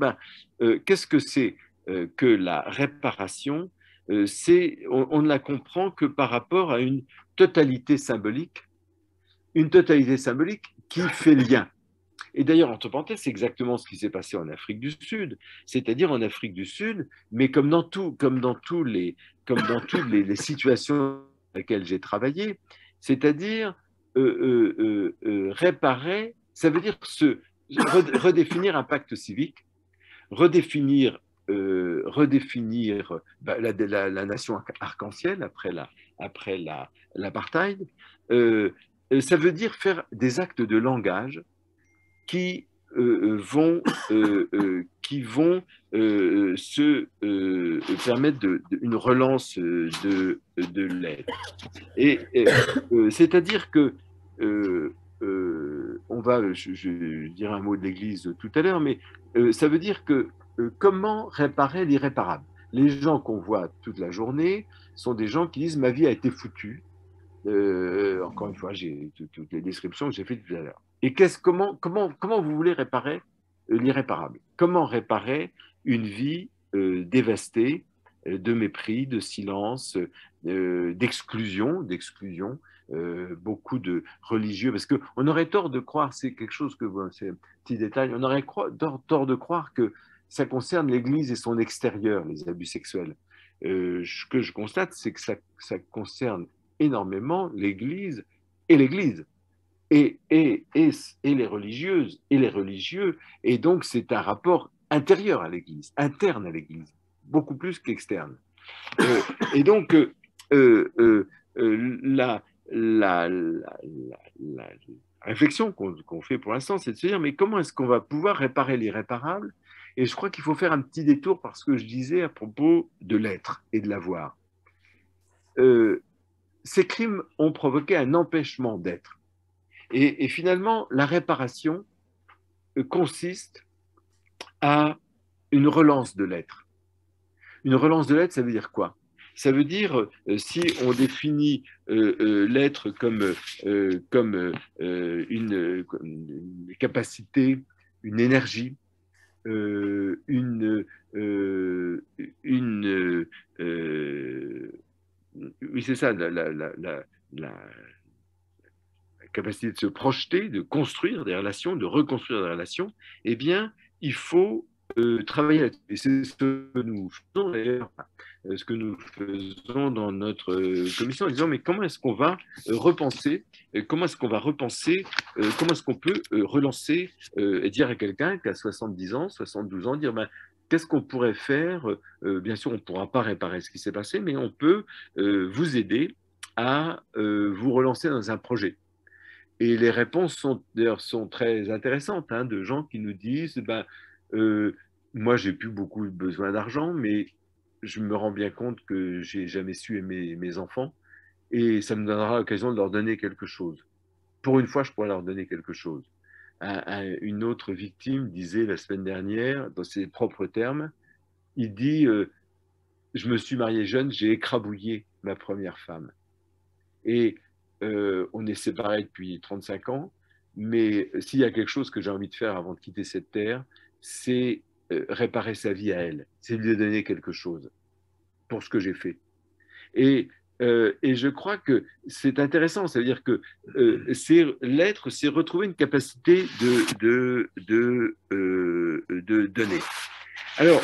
qu'est-ce que c'est que la réparation? On ne la comprend que par rapport à une totalité symbolique qui fait lien. Et d'ailleurs, entre parenthèses, c'est exactement ce qui s'est passé en Afrique du Sud. C'est-à-dire en Afrique du Sud, mais comme dans toutes les situations dans lesquelles j'ai travaillé, c'est-à-dire réparer, ça veut dire redéfinir un pacte civique, redéfinir la nation arc-en-ciel après l'apartheid. Ça veut dire faire des actes de langage qui vont se permettre une relance de l'aide. Et c'est-à-dire que je dirai un mot de l'Église tout à l'heure, mais ça veut dire que comment réparer l'irréparable? Les gens qu'on voit toute la journée sont des gens qui disent « ma vie a été foutue ». Encore une fois, j'ai toutes les descriptions que j'ai faites tout à l'heure. Et comment vous voulez réparer l'irréparable? Comment réparer une vie dévastée de mépris, de silence, d'exclusion, beaucoup de religieux, parce qu'on aurait tort de croire, c'est quelque chose que, c'est un petit détail, on aurait tort de croire que ça concerne l'Église et son extérieur, les abus sexuels. Ce que je constate, c'est que ça concerne énormément l'Église et l'Église. Et les religieuses et les religieux, et donc c'est un rapport intérieur à l'Église, interne à l'Église, beaucoup plus qu'externe. Et donc, la réflexion qu'on fait pour l'instant, c'est de se dire, mais comment est-ce qu'on va pouvoir réparer l'irréparable? Et je crois qu'il faut faire un petit détour par ce que je disais à propos de l'être et de l'avoir. Ces crimes ont provoqué un empêchement d'être. Et finalement, la réparation consiste à une relance de l'être. Une relance de l'être, ça veut dire quoi? Ça veut dire, si on définit l'être comme une capacité, une énergie, oui, c'est ça, la capacité de se projeter, de construire des relations, de reconstruire des relations, eh bien, il faut travailler là-dessus. Et c'est ce que nous faisons d'ailleurs, ce que nous faisons dans notre commission, en disant, mais comment est-ce qu'on va repenser, comment est-ce qu'on peut relancer et dire à quelqu'un qui a 70 ans, 72 ans, dire, ben, qu'est-ce qu'on pourrait faire? Bien sûr, on ne pourra pas réparer ce qui s'est passé, mais on peut vous aider à vous relancer dans un projet. Et les réponses sont très intéressantes, hein, de gens qui nous disent, ben, moi, j'ai plus beaucoup besoin d'argent, mais je me rends bien compte que j'ai jamais su aimer mes enfants, et ça me donnera l'occasion de leur donner quelque chose. Pour une fois, je pourrais leur donner quelque chose. Une autre victime disait la semaine dernière, dans ses propres termes, il dit, je me suis marié jeune, j'ai écrabouillé ma première femme. Et on est séparés depuis 35 ans, mais s'il y a quelque chose que j'ai envie de faire avant de quitter cette terre, c'est réparer sa vie à elle, c'est lui donner quelque chose pour ce que j'ai fait. Et je crois que c'est intéressant, ça veut dire que l'être, c'est retrouver une capacité de donner. Alors,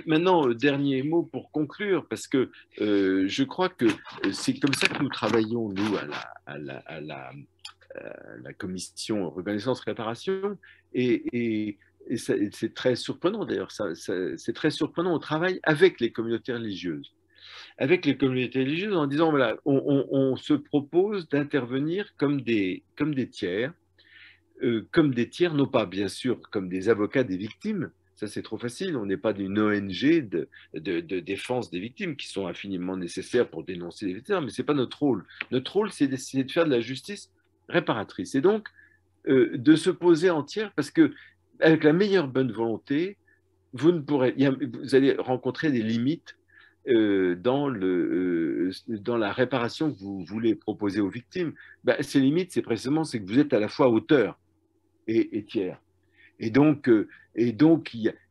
maintenant, dernier mot pour conclure, parce que je crois que c'est comme ça que nous travaillons, nous, à la commission reconnaissance-réparation, et c'est très surprenant d'ailleurs, c'est très surprenant, on travaille avec les communautés religieuses. Avec les communautés religieuses en disant, voilà, on se propose d'intervenir comme des tiers, non pas bien sûr comme des avocats des victimes, ça c'est trop facile, on n'est pas d'une ONG de défense des victimes qui sont infiniment nécessaires pour dénoncer les victimes, mais ce n'est pas notre rôle. Notre rôle, c'est d'essayer de faire de la justice réparatrice. Et donc, de se poser en tiers, parce que avec la meilleure bonne volonté, vous allez rencontrer des limites dans la réparation que vous voulez proposer aux victimes. Ben, ces limites, c'est précisément que vous êtes à la fois auteur et tiers. Et donc, il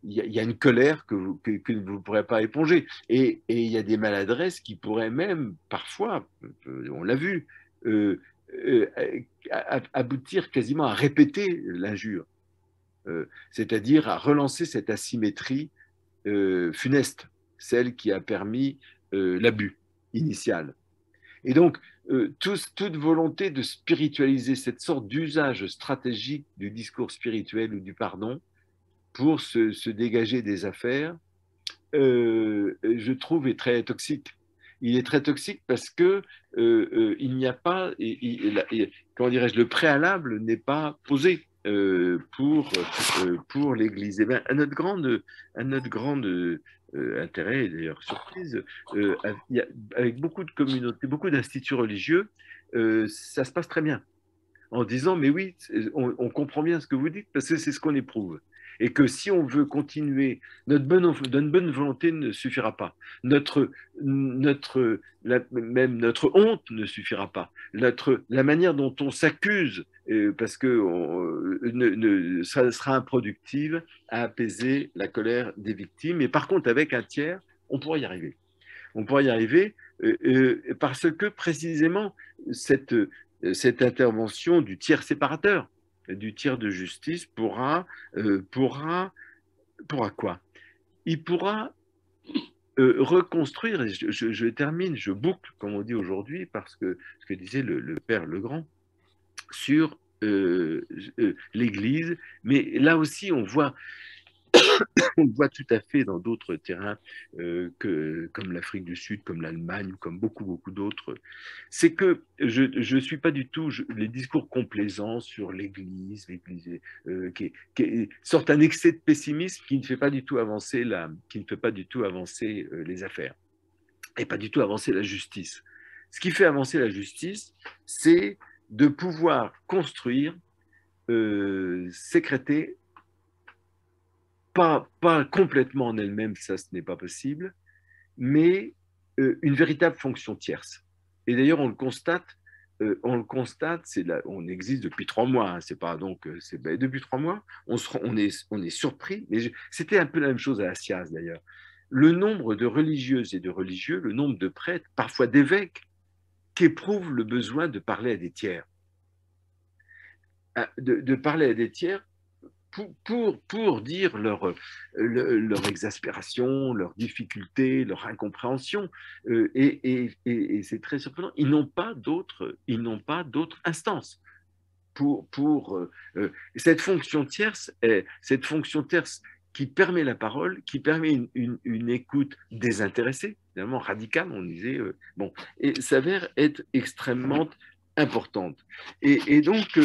y a une colère que vous ne pourrez pas éponger. Et il y a des maladresses qui pourraient même, parfois, on l'a vu, aboutir quasiment à répéter l'injure. C'est-à-dire à relancer cette asymétrie funeste, celle qui a permis l'abus initial. Et donc, toute volonté de spiritualiser cette sorte d'usage stratégique du discours spirituel ou du pardon pour se dégager des affaires, je trouve, est très toxique. Il est très toxique parce que il n'y a pas, comment dirais-je, le préalable n'est pas posé pour l'Église. Et bien, à notre grande intérêt et d'ailleurs surprise, avec beaucoup de communautés, beaucoup d'instituts religieux, ça se passe très bien. En disant, mais oui, on comprend bien ce que vous dites parce que c'est ce qu'on éprouve. Et que si on veut continuer, notre bonne volonté ne suffira pas. Même notre honte ne suffira pas. La manière dont on s'accuse, parce que ça sera improductive à apaiser la colère des victimes. Et par contre, avec un tiers, on pourra y arriver. On pourra y arriver parce que précisément cette intervention du tiers séparateur, du tiers de justice pourra quoi? Il pourra reconstruire, et je termine, je boucle, comme on dit aujourd'hui, parce que ce que disait le père Legrand sur l'Église, mais là aussi on voit on le voit tout à fait dans d'autres terrains comme l'Afrique du Sud, comme l'Allemagne, ou comme beaucoup d'autres, c'est que je ne suis pas du tout les discours complaisants sur l'Église, qui sortent un excès de pessimisme qui ne fait pas du tout avancer les affaires et pas du tout avancer la justice. Ce qui fait avancer la justice, c'est de pouvoir construire, sécréter, pas complètement en elle-même, ça ce n'est pas possible, mais une véritable fonction tierce. Et d'ailleurs, on le constate, on existe depuis 3 mois, hein, c'est pas donc, depuis 3 mois, on est surpris, mais c'était un peu la même chose à Assiaz d'ailleurs. Le nombre de religieuses et de religieux, le nombre de prêtres, parfois d'évêques, qui éprouvent le besoin de parler à des tiers. De parler à des tiers pour dire leur exaspération, leur difficulté, leur incompréhension. Et c'est très surprenant. Ils n'ont pas d'autre instance pour cette fonction tierce, qui permet la parole, qui permet une écoute désintéressée, finalement radicale, on disait, et s'avère être extrêmement importante. Et donc,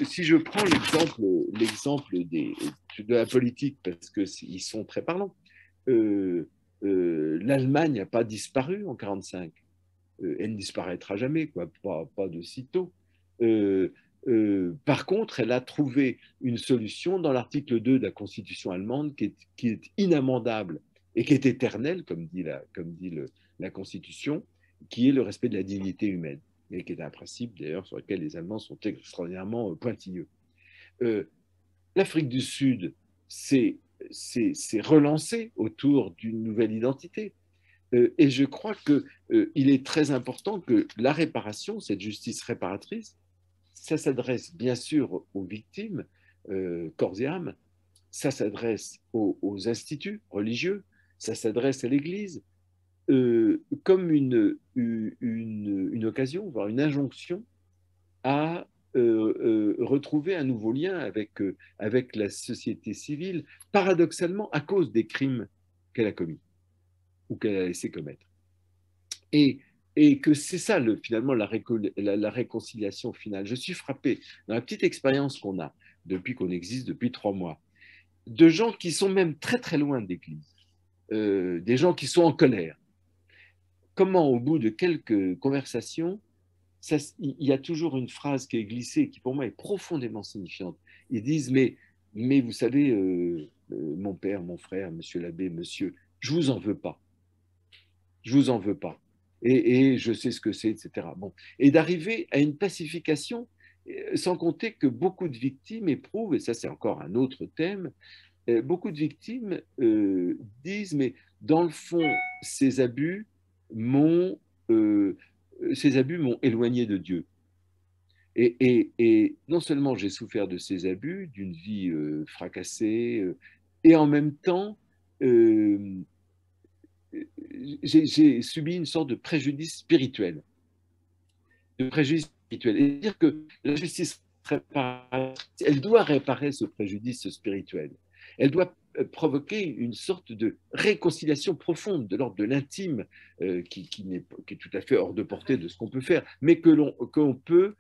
si je prends l'exemple de la politique, parce qu'ils sont très parlants, l'Allemagne n'a pas disparu en 1945. Elle ne disparaîtra jamais, quoi, pas de sitôt. Par contre, elle a trouvé une solution dans l'article 2 de la Constitution allemande qui est inamendable et qui est éternelle, comme dit la Constitution, qui est le respect de la dignité humaine, et qui est un principe d'ailleurs sur lequel les Allemands sont extraordinairement pointilleux. L'Afrique du Sud s'est relancée autour d'une nouvelle identité. Et je crois qu'il est très important que la réparation, cette justice réparatrice, ça s'adresse bien sûr aux victimes, corps et âme, ça s'adresse aux instituts religieux, ça s'adresse à l'Église, comme une occasion, voire une injonction à retrouver un nouveau lien avec la société civile, paradoxalement à cause des crimes qu'elle a commis ou qu'elle a laissé commettre. Et que c'est ça, finalement, la réconciliation finale. Je suis frappé, dans la petite expérience qu'on a, depuis qu'on existe, depuis 3 mois, de gens qui sont même très très loin de l'Église, des gens qui sont en colère. Comment, au bout de quelques conversations, il y a toujours une phrase qui est glissée, qui pour moi est profondément signifiante. Ils disent, mais vous savez, mon père, mon frère, monsieur l'abbé, monsieur, je vous en veux pas. Je vous en veux pas. Et je sais ce que c'est, etc. Bon. Et d'arriver à une pacification, sans compter que beaucoup de victimes éprouvent, et ça c'est encore un autre thème, beaucoup de victimes disent, mais dans le fond, ces abus m'ont éloigné de Dieu. Et non seulement j'ai souffert de ces abus, d'une vie fracassée, et en même temps, j'ai subi une sorte de préjudice spirituel. Et dire que la justice réparatrice, elle doit réparer ce préjudice spirituel. Elle doit provoquer une sorte de réconciliation profonde de l'ordre de l'intime, qui est tout à fait hors de portée de ce qu'on peut faire, mais que l'on peut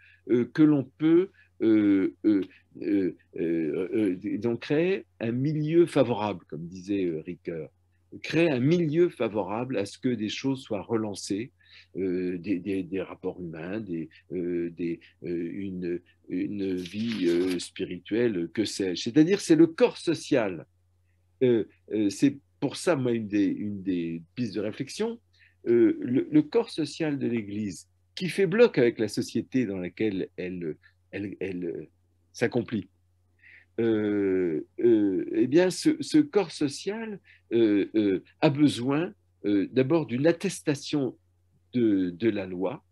donc créer un milieu favorable, comme disait Ricoeur. Créer un milieu favorable à ce que des choses soient relancées, des rapports humains, une vie spirituelle, que sais-je. C'est-à-dire, c'est le corps social. C'est pour ça, moi, une des pistes de réflexion, le corps social de l'Église, qui fait bloc avec la société dans laquelle elle s'accomplit. Eh bien, ce corps social a besoin d'abord d'une attestation de la loi,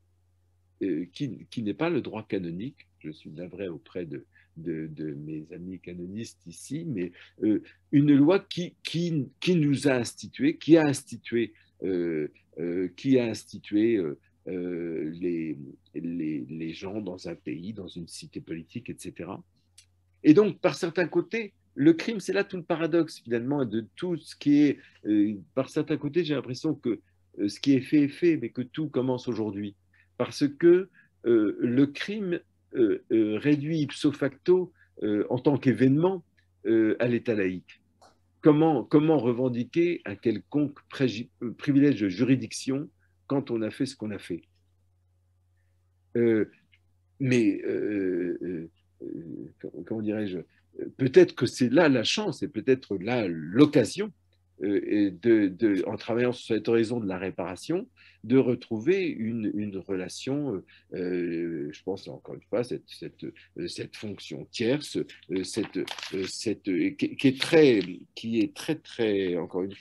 qui n'est pas le droit canonique. Je suis navré auprès de mes amis canonistes ici, mais une loi qui nous a institué, qui a institué les gens dans un pays, dans une cité politique, etc. Et donc, par certains côtés, le crime, c'est là tout le paradoxe finalement de tout ce qui est, par certains côtés, j'ai l'impression que ce qui est fait, mais que tout commence aujourd'hui. Parce que le crime réduit ipso facto, en tant qu'événement, à l'état laïque. Comment revendiquer un quelconque privilège de juridiction quand on a fait ce qu'on a fait? Mais comment dirais-je, peut-être que c'est là la chance et peut-être là l'occasion, en travaillant sur cette horizon de la réparation, de retrouver une relation, je pense encore une fois, cette fonction tierce, qui est très, très, encore une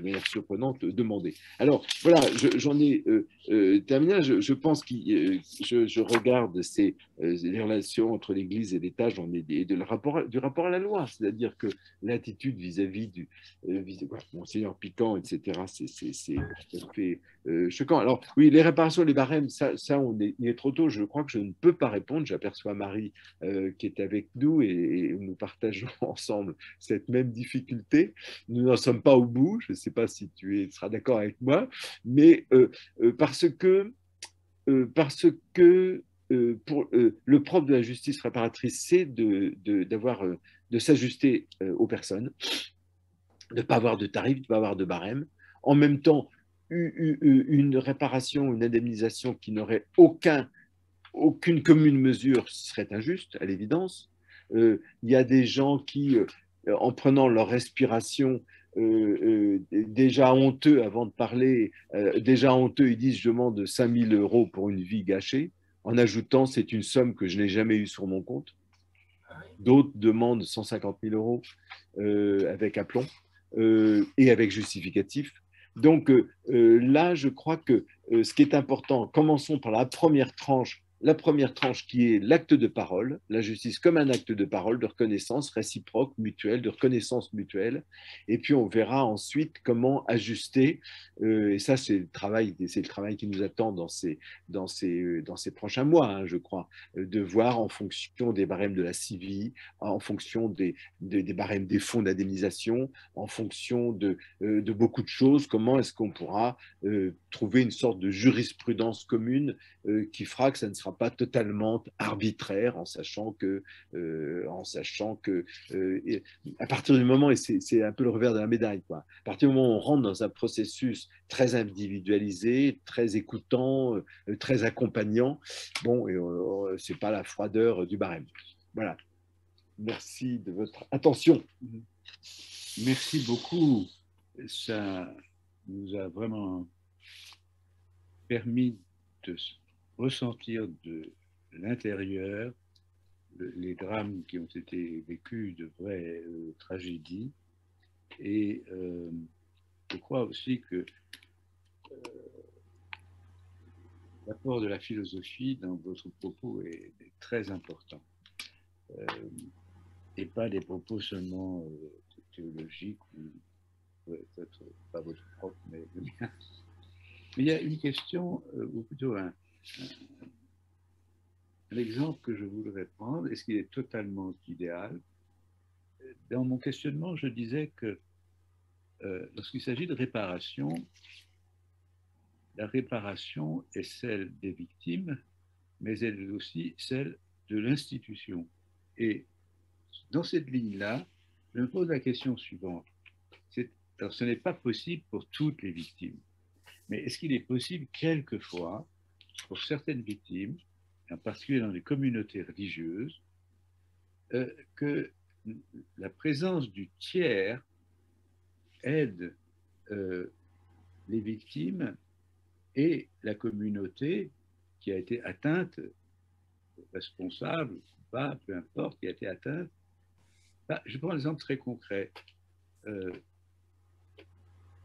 manière surprenante, demandée. Alors, voilà, j'en ai terminé. Je pense que je regarde les relations entre l'Église et l'État, du rapport à la loi, c'est-à-dire que l'attitude vis-à-vis du Monseigneur Piquant, etc., c'est tout à fait choquant. Alors, oui, les réparations, les barèmes, il est trop tôt. Je crois que je ne peux pas répondre. J'aperçois Marie qui est avec nous et nous partageons ensemble cette même difficulté. Nous n'en sommes pas au bout. Je ne sais pas si tu seras d'accord avec moi, mais parce que le propre de la justice réparatrice, c'est de s'ajuster aux personnes, de ne pas avoir de tarif, de ne pas avoir de barème. En même temps, une réparation, une indemnisation qui n'aurait aucune commune mesure serait injuste, à l'évidence. Il y a des gens qui, en prenant leur respiration, déjà honteux avant de parler, déjà honteux, ils disent je demande 5 000 € pour une vie gâchée, en ajoutant c'est une somme que je n'ai jamais eue sur mon compte. D'autres demandent 150 000 € avec aplomb et avec justificatif. Donc là, je crois que ce qui est important, commençons par la première tranche qui est l'acte de parole, la justice comme un acte de parole, de reconnaissance réciproque, mutuelle, de reconnaissance mutuelle, et puis on verra ensuite comment ajuster, et ça c'est le travail qui nous attend dans ces prochains mois, hein, je crois, de voir en fonction des barèmes de la CIVI, en fonction des barèmes des fonds d'indemnisation, en fonction de beaucoup de choses, comment est-ce qu'on pourra trouver une sorte de jurisprudence commune qui fera que ça ne sera pas totalement arbitraire, en sachant que à partir du moment, et c'est un peu le revers de la médaille, quoi, à partir du moment où on rentre dans un processus très individualisé, très écoutant, très accompagnant, bon, c'est pas la froideur du barème. Voilà. Merci de votre attention. Merci beaucoup. Ça nous a vraiment permis de ressentir de l'intérieur les drames qui ont été vécus, de vraies tragédies. Et je crois aussi que l'apport de la philosophie dans votre propos est très important. Et pas des propos seulement théologiques ou peut-être pas votre propre, mais le mien. Mais il y a une question, ou plutôt un exemple que je voudrais prendre, et ce qui est totalement idéal. Dans mon questionnement, je disais que lorsqu'il s'agit de réparation, la réparation est celle des victimes, mais elle est aussi celle de l'institution. Et dans cette ligne-là, je me pose la question suivante. Alors, ce n'est pas possible pour toutes les victimes, mais est-ce qu'il est possible quelquefois, pour certaines victimes, en particulier dans les communautés religieuses, que la présence du tiers aide les victimes et la communauté qui a été atteinte, responsable, pas, peu importe, qui a été atteinte. Je prends un exemple très concret.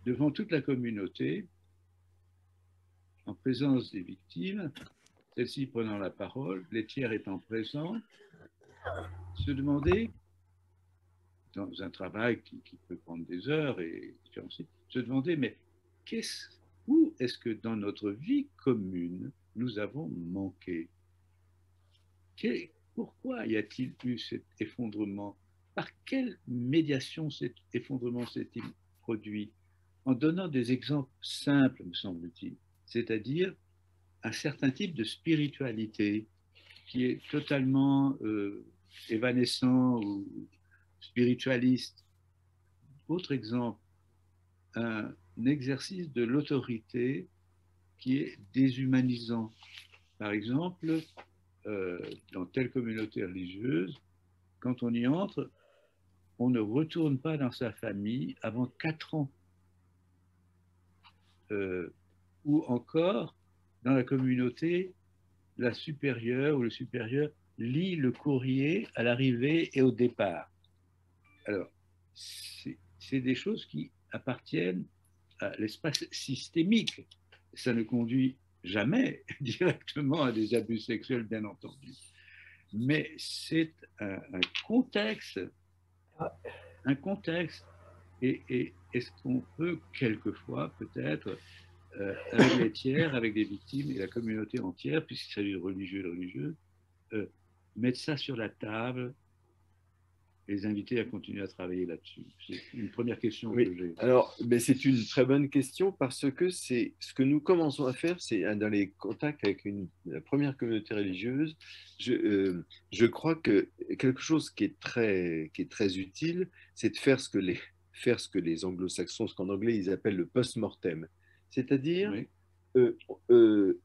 Devant toute la communauté, en présence des victimes, celles-ci prenant la parole, les tiers étant présents, se demander, dans un travail qui peut prendre des heures, et se demander, mais où est-ce que dans notre vie commune, nous avons manqué? Pourquoi y a-t-il eu cet effondrement Par quelle médiation cet effondrement s'est-il produit? En donnant des exemples simples, me semble-t-il, c'est-à-dire un certain type de spiritualité qui est totalement évanescent ou spiritualiste. Autre exemple, un exercice de l'autorité qui est déshumanisant. Par exemple, dans telle communauté religieuse, quand on y entre, on ne retourne pas dans sa famille avant 4 ans. Ou encore, dans la communauté, la supérieure ou le supérieur lit le courrier à l'arrivée et au départ. Alors, c'est des choses qui appartiennent à l'espace systémique. Ça ne conduit jamais directement à des abus sexuels, bien entendu. Mais c'est un contexte, et est-ce qu'on peut quelquefois, peut-être, avec les tiers, avec des victimes et la communauté entière, puisqu'il s'agit de religieux et de religieuses, mettre ça sur la table, les inviter à continuer à travailler là-dessus? C'est une première question que j'ai. Alors, mais c'est une très bonne question parce que c'est ce que nous commençons à faire, c'est dans les contacts avec la première communauté religieuse. Je crois que quelque chose qui est très utile, c'est de faire ce que les anglo-saxons, ce qu'en anglais ils appellent le post-mortem. C'est-à-dire, Oui.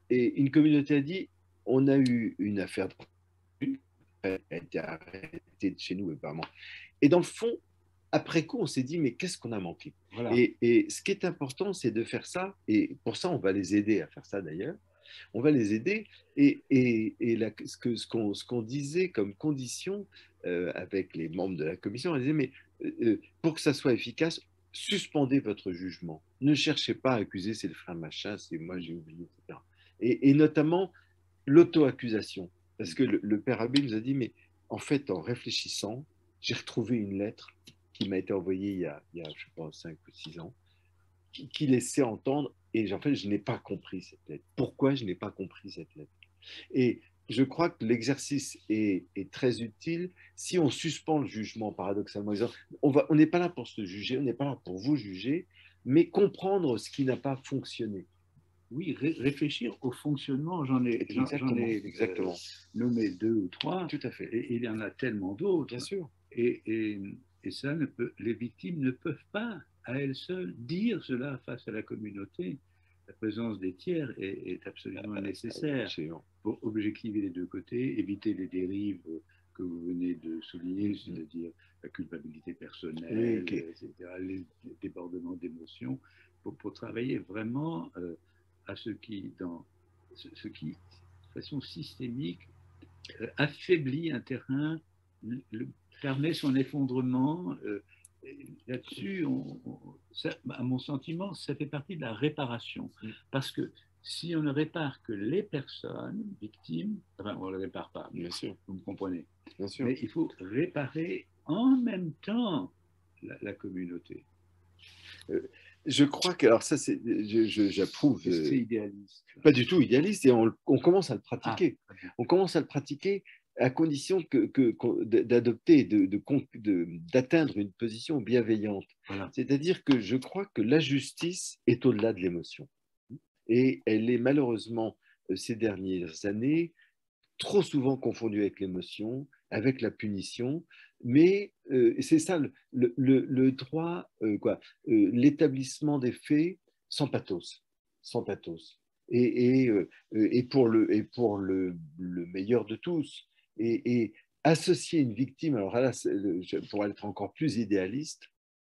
Et une communauté a dit, on a eu une affaire, elle a été arrêtée de chez nous, apparemment. Et dans le fond, après coup, on s'est dit, mais qu'est-ce qu'on a manqué? Voilà. Et ce qui est important, c'est de faire ça. Et pour ça, on va les aider à faire ça d'ailleurs. On va les aider. Et ce qu'on disait comme condition avec les membres de la commission, on disait, mais pour que ça soit efficace, suspendez votre jugement. Ne cherchez pas à accuser, c'est le frère machin, c'est moi, j'ai oublié, etc. Et notamment l'auto-accusation. Parce que le père Abbé nous a dit, mais en fait, en réfléchissant, j'ai retrouvé une lettre qui m'a été envoyée il y a je sais pas, 5 ou 6 ans, qui laissait entendre, et en fait, je n'ai pas compris cette lettre. Pourquoi je n'ai pas compris cette lettre? Et je crois que l'exercice est très utile si on suspend le jugement, paradoxalement. On n'est pas là pour se juger, on n'est pas là pour vous juger, mais comprendre ce qui n'a pas fonctionné. Oui, réfléchir au fonctionnement, j'en ai exactement. Nommé 2 ou 3. Tout à fait. Et il y en a tellement d'autres. Bien sûr. Et ça, les victimes ne peuvent pas, à elles seules, dire cela face à la communauté. La présence des tiers est absolument nécessaire pour objectiver les deux côtés, éviter les dérives que vous venez de souligner, c'est-à-dire la culpabilité personnelle, etc., les débordements d'émotions, pour travailler vraiment à ce qui, de façon systémique, affaiblit un terrain, permet son effondrement. Là-dessus, à mon sentiment, ça fait partie de la réparation. Parce que si on ne répare que les personnes victimes, enfin, on ne les répare pas, bien sûr. Vous me comprenez. Bien sûr. Mais il faut réparer en même temps la communauté. Je crois que, alors ça, j'approuve. C'est idéaliste. Pas du tout idéaliste, et on commence à le pratiquer. On commence à le pratiquer à condition d'adopter, d'atteindre une position bienveillante. Voilà. C'est-à-dire que je crois que la justice est au-delà de l'émotion. Et elle est malheureusement, ces dernières années, trop souvent confondue avec l'émotion, avec la punition, mais c'est ça le droit, l'établissement des faits sans pathos, et pour le meilleur de tous, et associer une victime. Alors là, pour être encore plus idéaliste,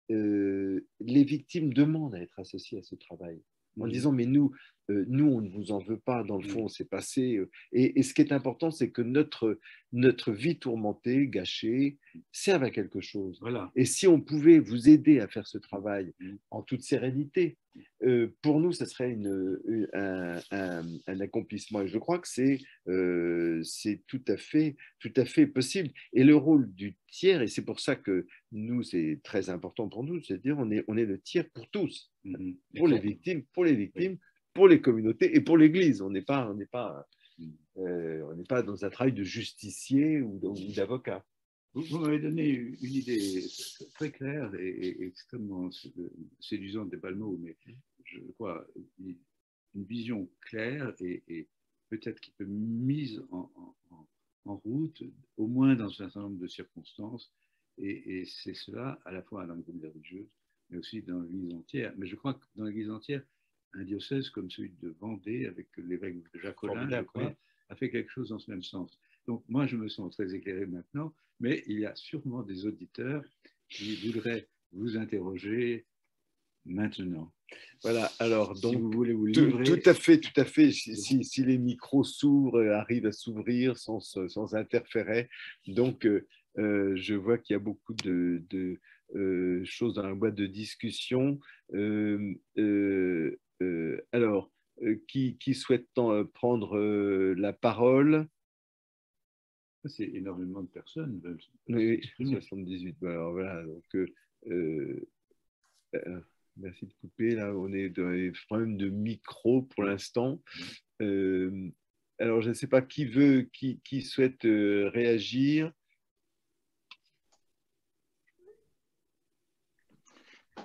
les victimes demandent à être associées à ce travail en disant, mais nous, on ne vous en veut pas, dans le fond, c'est passé. Et ce qui est important, c'est que notre vie tourmentée, gâchée, serve à quelque chose. Voilà. Et si on pouvait vous aider à faire ce travail en toute sérénité, pour nous, ça serait un accomplissement. Et je crois que c'est tout à fait possible. Et le rôle du tiers, et c'est pour ça que nous, c'est très important pour nous, c'est-à-dire on est le tiers pour tous, pour les victimes, pour les communautés et pour l'Église. On n'est pas dans un travail de justicier ou d'avocat. Vous m'avez donné une idée très claire et extrêmement séduisante, n'est pas le mot, mais je crois une vision claire et peut-être qui peut mise en route, au moins dans un certain nombre de circonstances. Et c'est cela à la fois à l'endroit religieuse, mais aussi dans l'Église entière. Mais je crois que dans l'Église entière, un diocèse comme celui de Vendée, avec l'évêque Jacques Collin, je crois, a fait quelque chose dans ce même sens. Donc moi, je me sens très éclairé maintenant, mais il y a sûrement des auditeurs qui voudraient vous interroger maintenant. Voilà, alors donc, si vous voulez vous livrer... Tout à fait. Si les micros s'ouvrent, arrivent à s'ouvrir sans interférer. Donc, je vois qu'il y a beaucoup de choses dans la boîte de discussion. Alors, qui souhaite prendre la parole? C'est énormément de personnes. Oui, 78. Alors, voilà, donc... merci de couper, là on est dans les problèmes de micro pour l'instant. Alors je ne sais pas qui souhaite réagir.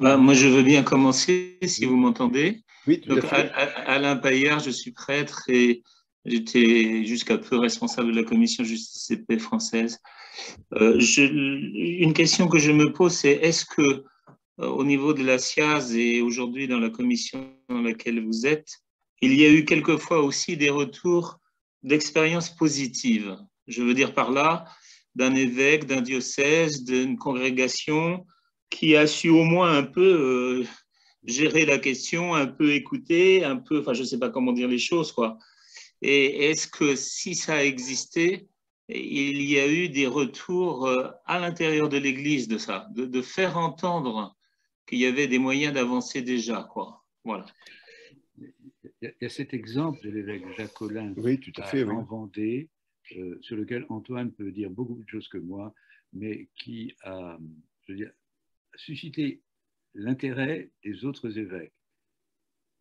Moi je veux bien commencer si vous m'entendez. Oui, tout Donc, à fait. Alain Paillard, je suis prêtre et j'étais jusqu'à peu responsable de la commission justice et paix française. Une question que je me pose, c'est est-ce que au niveau de la SIAZ et aujourd'hui dans la commission dans laquelle vous êtes, il y a eu quelquefois aussi des retours d'expériences positives. Je veux dire par là, d'un évêque, d'un diocèse, d'une congrégation qui a su au moins un peu gérer la question, un peu écouter, un peu, enfin je ne sais pas comment dire les choses, quoi. Et est-ce que si ça a existé, il y a eu des retours à l'intérieur de l'Église de ça, de faire entendre qu'il y avait des moyens d'avancer déjà, quoi. Voilà. Il y a cet exemple de l'évêque Jacques Collin oui, tout à fait, en Vendée, sur lequel Antoine peut dire beaucoup de choses que moi, mais qui a, je veux dire, suscité l'intérêt des autres évêques.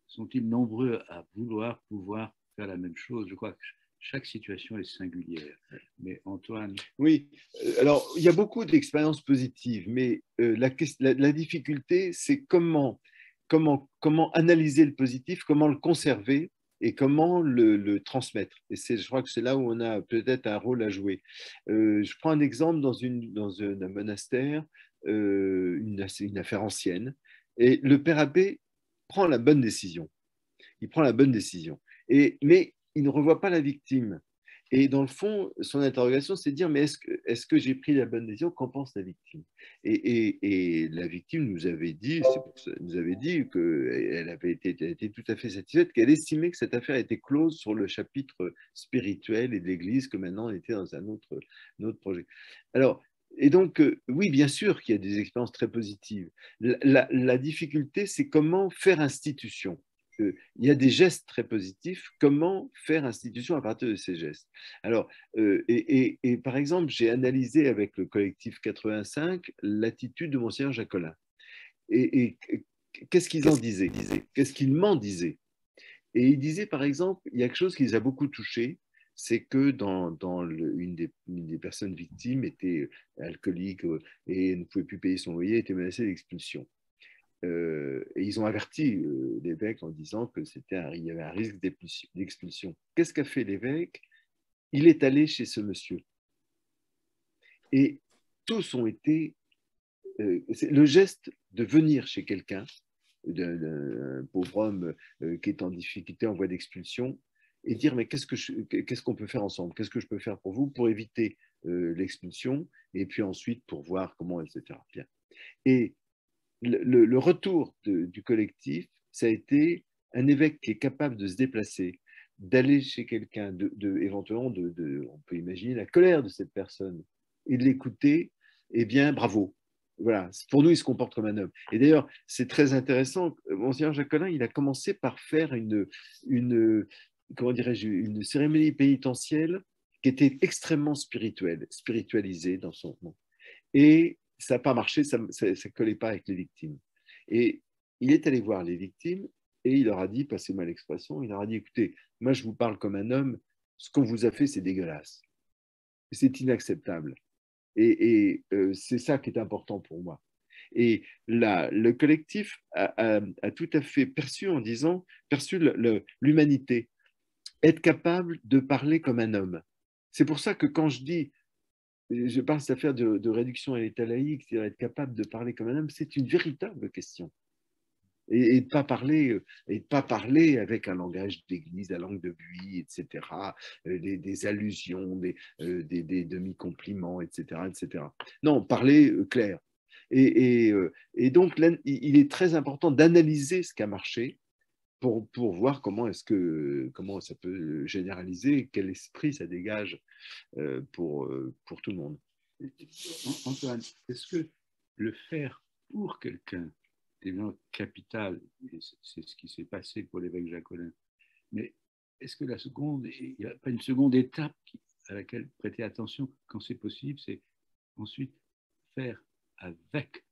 Sont-ils nombreux à vouloir pouvoir faire la même chose? Je crois que chaque situation est singulière. Mais Antoine... Oui, alors il y a beaucoup d'expériences positives, mais la difficulté, c'est comment analyser le positif, comment le conserver et comment le transmettre. Et je crois que c'est là où on a peut-être un rôle à jouer. Je prends un exemple dans un monastère, une affaire ancienne, et le père abbé prend la bonne décision. Il prend la bonne décision. Mais il ne revoit pas la victime. Et dans le fond, son interrogation, c'est de dire, mais est-ce que j'ai pris la bonne décision? Qu'en pense la victime? Et la victime nous avait dit qu'elle avait été tout à fait satisfaite, qu'elle estimait que cette affaire était close sur le chapitre spirituel et de l'Église, que maintenant on était dans un autre projet. Alors, et donc, oui, bien sûr qu'il y a des expériences très positives. La difficulté, c'est comment faire institution. Il y a des gestes très positifs. Comment faire institution à partir de ces gestes? Alors, et par exemple, j'ai analysé avec le collectif 85 l'attitude de Monseigneur Jacques Collin. Et qu'est-ce qu'ils en disaient? Qu'est-ce qu'ils m'en disaient? Et il disait, par exemple, il y a quelque chose qui les a beaucoup touchés, c'est que une des personnes victimes était alcoolique et ne pouvait plus payer son loyer, était menacée d'expulsion. Et ils ont averti l'évêque en disant que il y avait un risque d'expulsion. Qu'est-ce qu'a fait l'évêque? Il est allé chez ce monsieur. Et tous ont été... le geste de venir chez quelqu'un, d'un pauvre homme qui est en difficulté, en voie d'expulsion, et dire, mais qu'est-ce qu'on peut faire ensemble? Qu'est-ce que je peux faire pour vous pour éviter l'expulsion? Et puis ensuite, pour voir comment, etc. Bien. Et le retour du collectif, ça a été un évêque qui est capable de se déplacer, d'aller chez quelqu'un, éventuellement, on peut imaginer la colère de cette personne, et de l'écouter, eh bien, bravo. Voilà, pour nous, il se comporte comme un homme. Et d'ailleurs, c'est très intéressant. Monseigneur Jacques Collin, il a commencé par faire comment dirais-je, une cérémonie pénitentielle qui était extrêmement spiritualisée dans son nom. Et ça n'a pas marché, ça ne collait pas avec les victimes. Et il est allé voir les victimes et il leur a dit, passez-moi l'expression, il leur a dit, écoutez, moi je vous parle comme un homme, ce qu'on vous a fait, c'est dégueulasse. C'est inacceptable. C'est ça qui est important pour moi. Et là, le collectif a tout à fait perçu l'humanité, être capable de parler comme un homme. C'est pour ça que quand je parle de cette affaire de réduction à l'état laïque, c'est-à-dire être capable de parler comme un homme, c'est une véritable question. Et de pas parler avec un langage d'église, la langue de buis, etc., des allusions, des demi-compliments, etc., etc. Non, parler clair. Et donc, il est très important d'analyser ce qui a marché pour voir comment ça peut généraliser, quel esprit ça dégage pour tout le monde. Antoine, est-ce que le faire pour quelqu'un est vraiment capital, et c'est ce qui s'est passé pour l'évêque Jacolin, mais est-ce que il n'y a pas une seconde étape à laquelle prêter attention quand c'est possible, c'est ensuite faire avec.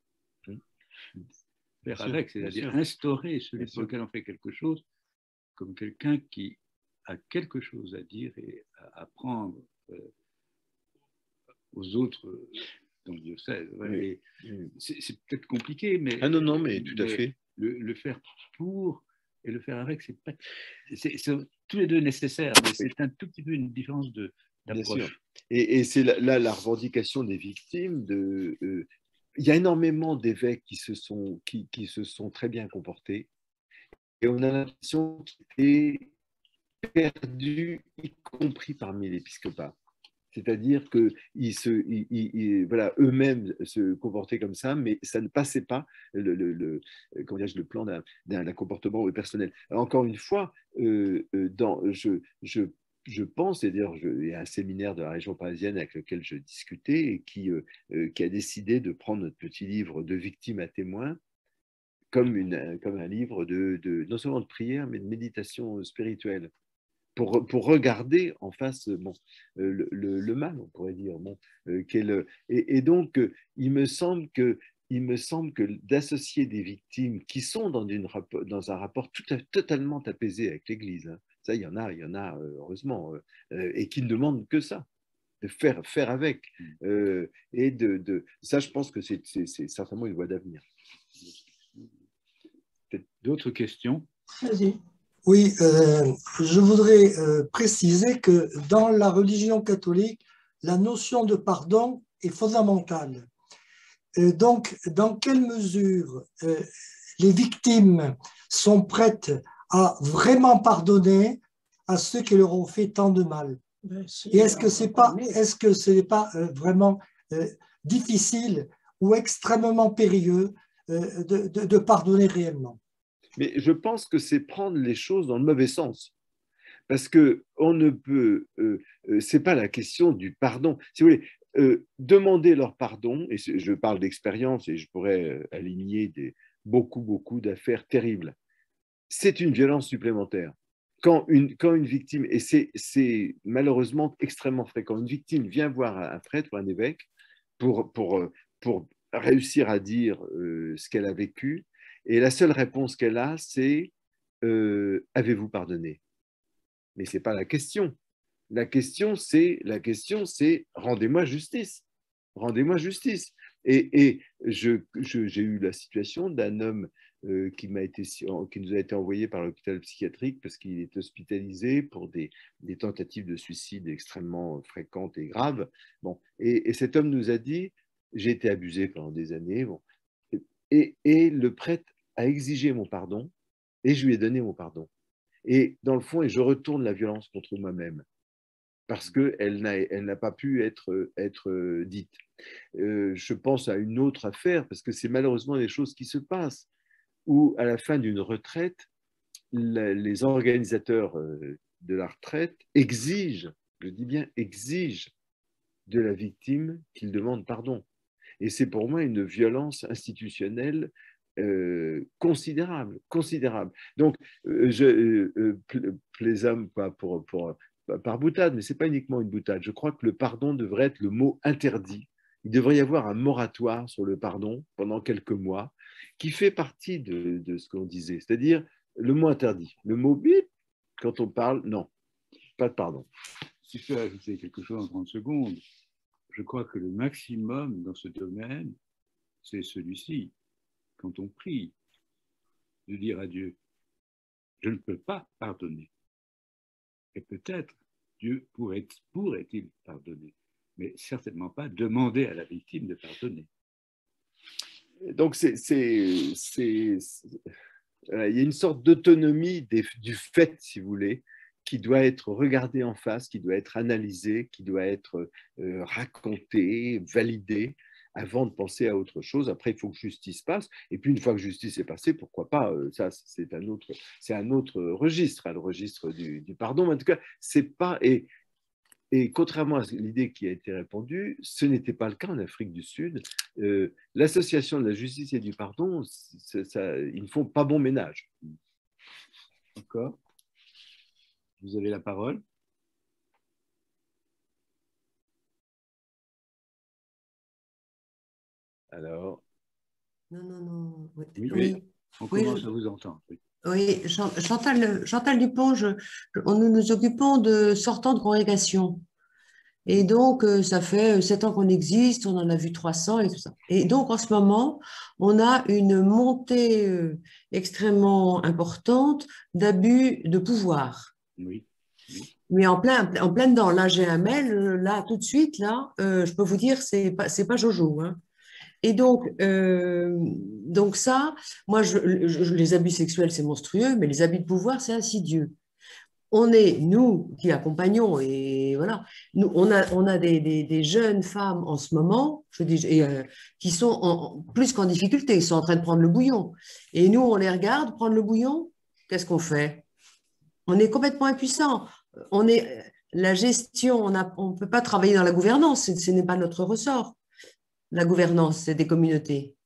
Faire avec, c'est-à-dire instaurer celui pour lequel on fait quelque chose comme quelqu'un qui a quelque chose à dire et à apprendre aux autres dans le diocèse. Ouais. C'est peut-être compliqué, mais... Ah non, mais tout à fait. Le faire pour et le faire avec, c'est tous les deux nécessaires, mais c'est un tout petit peu une différence d'approche. Et c'est là la revendication des victimes. Il y a énormément d'évêques qui se sont très bien comportés, et on a l'impression qu'ils étaient perdus, y compris parmi l'épiscopat. C'est-à-dire voilà, eux-mêmes se comportaient comme ça, mais ça ne passait pas le plan d'un comportement personnel. Alors, encore une fois, je pense, et d'ailleurs, il y a un séminaire de la région parisienne avec lequel je discutais et qui a décidé de prendre notre petit livre de victimes à témoins comme un livre non seulement de prière, mais de méditation spirituelle. Pour regarder en face le mal, on pourrait dire. Et donc, il me semble que d'associer des victimes qui sont dans un rapport totalement apaisé avec l'Église, hein, ça, il y en a heureusement, et qui ne demandent que ça, de faire avec. Ça, je pense que c'est certainement une voie d'avenir. Peut-être d'autres questions? Vas-y. Oui, je voudrais préciser que dans la religion catholique, la notion de pardon est fondamentale. Donc, dans quelle mesure les victimes sont prêtes à vraiment pardonner à ceux qui leur ont fait tant de mal? Et est-ce que ce n'est pas vraiment difficile ou extrêmement périlleux de pardonner réellement? Mais je pense que c'est prendre les choses dans le mauvais sens. Parce qu'on ne peut, c'est pas la question du pardon. Si vous voulez, demander leur pardon, et je parle d'expérience et je pourrais aligner beaucoup d'affaires terribles, c'est une violence supplémentaire. Quand une victime, et c'est malheureusement extrêmement fréquent, une victime vient voir un prêtre ou un évêque pour réussir à dire ce qu'elle a vécu, et la seule réponse qu'elle a, c'est avez-vous pardonné? Mais ce n'est pas la question. La question, c'est rendez-moi justice. Rendez-moi justice. Et j'ai eu la situation d'un homme qui nous a été envoyé par l'hôpital psychiatrique parce qu'il est hospitalisé pour des tentatives de suicide extrêmement fréquentes et graves. Bon, et cet homme nous a dit, j'ai été abusé pendant des années. Bon, et le prêtre a exigé mon pardon et je lui ai donné mon pardon. Et dans le fond, je retourne la violence contre moi-même parce qu'elle n'a pas pu être dite. Je pense à une autre affaire parce que c'est malheureusement des choses qui se passent où à la fin d'une retraite, les organisateurs de la retraite exigent, je dis bien exigent, de la victime qu'il demande pardon. Et c'est pour moi une violence institutionnelle considérable. Donc, plaisame pas par boutade, mais ce n'est pas uniquement une boutade. Je crois que le pardon devrait être le mot interdit. Il devrait y avoir un moratoire sur le pardon pendant quelques mois qui fait partie de ce qu'on disait, c'est-à-dire le mot interdit. Le mot bip, quand on parle, non, pas de pardon. Si je peux ajouter quelque chose en 30 secondes, je crois que le maximum dans ce domaine, c'est celui-ci. Quand on prie, de dire à Dieu, je ne peux pas pardonner. Et peut-être Dieu pourrait-il pardonner, mais certainement pas demander à la victime de pardonner. Donc, il y a une sorte d'autonomie du fait, si vous voulez, qui doit être regardée en face, qui doit être analysée, qui doit être racontée, validée, avant de penser à autre chose. Après, il faut que justice passe. Et puis, une fois que justice est passée, pourquoi pas, ça, c'est un autre registre, hein, le registre du pardon. Mais en tout cas, c'est pas... Et contrairement à l'idée qui a été répandue, ce n'était pas le cas en Afrique du Sud. L'association de la justice et du pardon, ils ne font pas bon ménage. Encore ? Vous avez la parole. Alors. Non. Oui. On commence à vous entendre. Oui, Chantal Dupont, nous nous occupons de sortants de congrégation. Et donc, ça fait 7 ans qu'on existe, on en a vu 300 et tout ça. Et donc, en ce moment, on a une montée extrêmement importante d'abus de pouvoir. Oui. Mais en plein dedans. Là, j'ai un mail, là, tout de suite, là, je peux vous dire, c'est pas Jojo, hein. Et donc ça, moi, les abus sexuels, c'est monstrueux, mais les abus de pouvoir, c'est insidieux. On est, nous, qui accompagnons, et voilà, nous, on a des jeunes femmes en ce moment, je dis, qui sont plus qu'en difficulté, ils sont en train de prendre le bouillon. Et nous, on les regarde prendre le bouillon, qu'est-ce qu'on fait? On est complètement impuissant. La gestion, on ne peut pas travailler dans la gouvernance, ce n'est pas notre ressort. La gouvernance, c'est des communautés.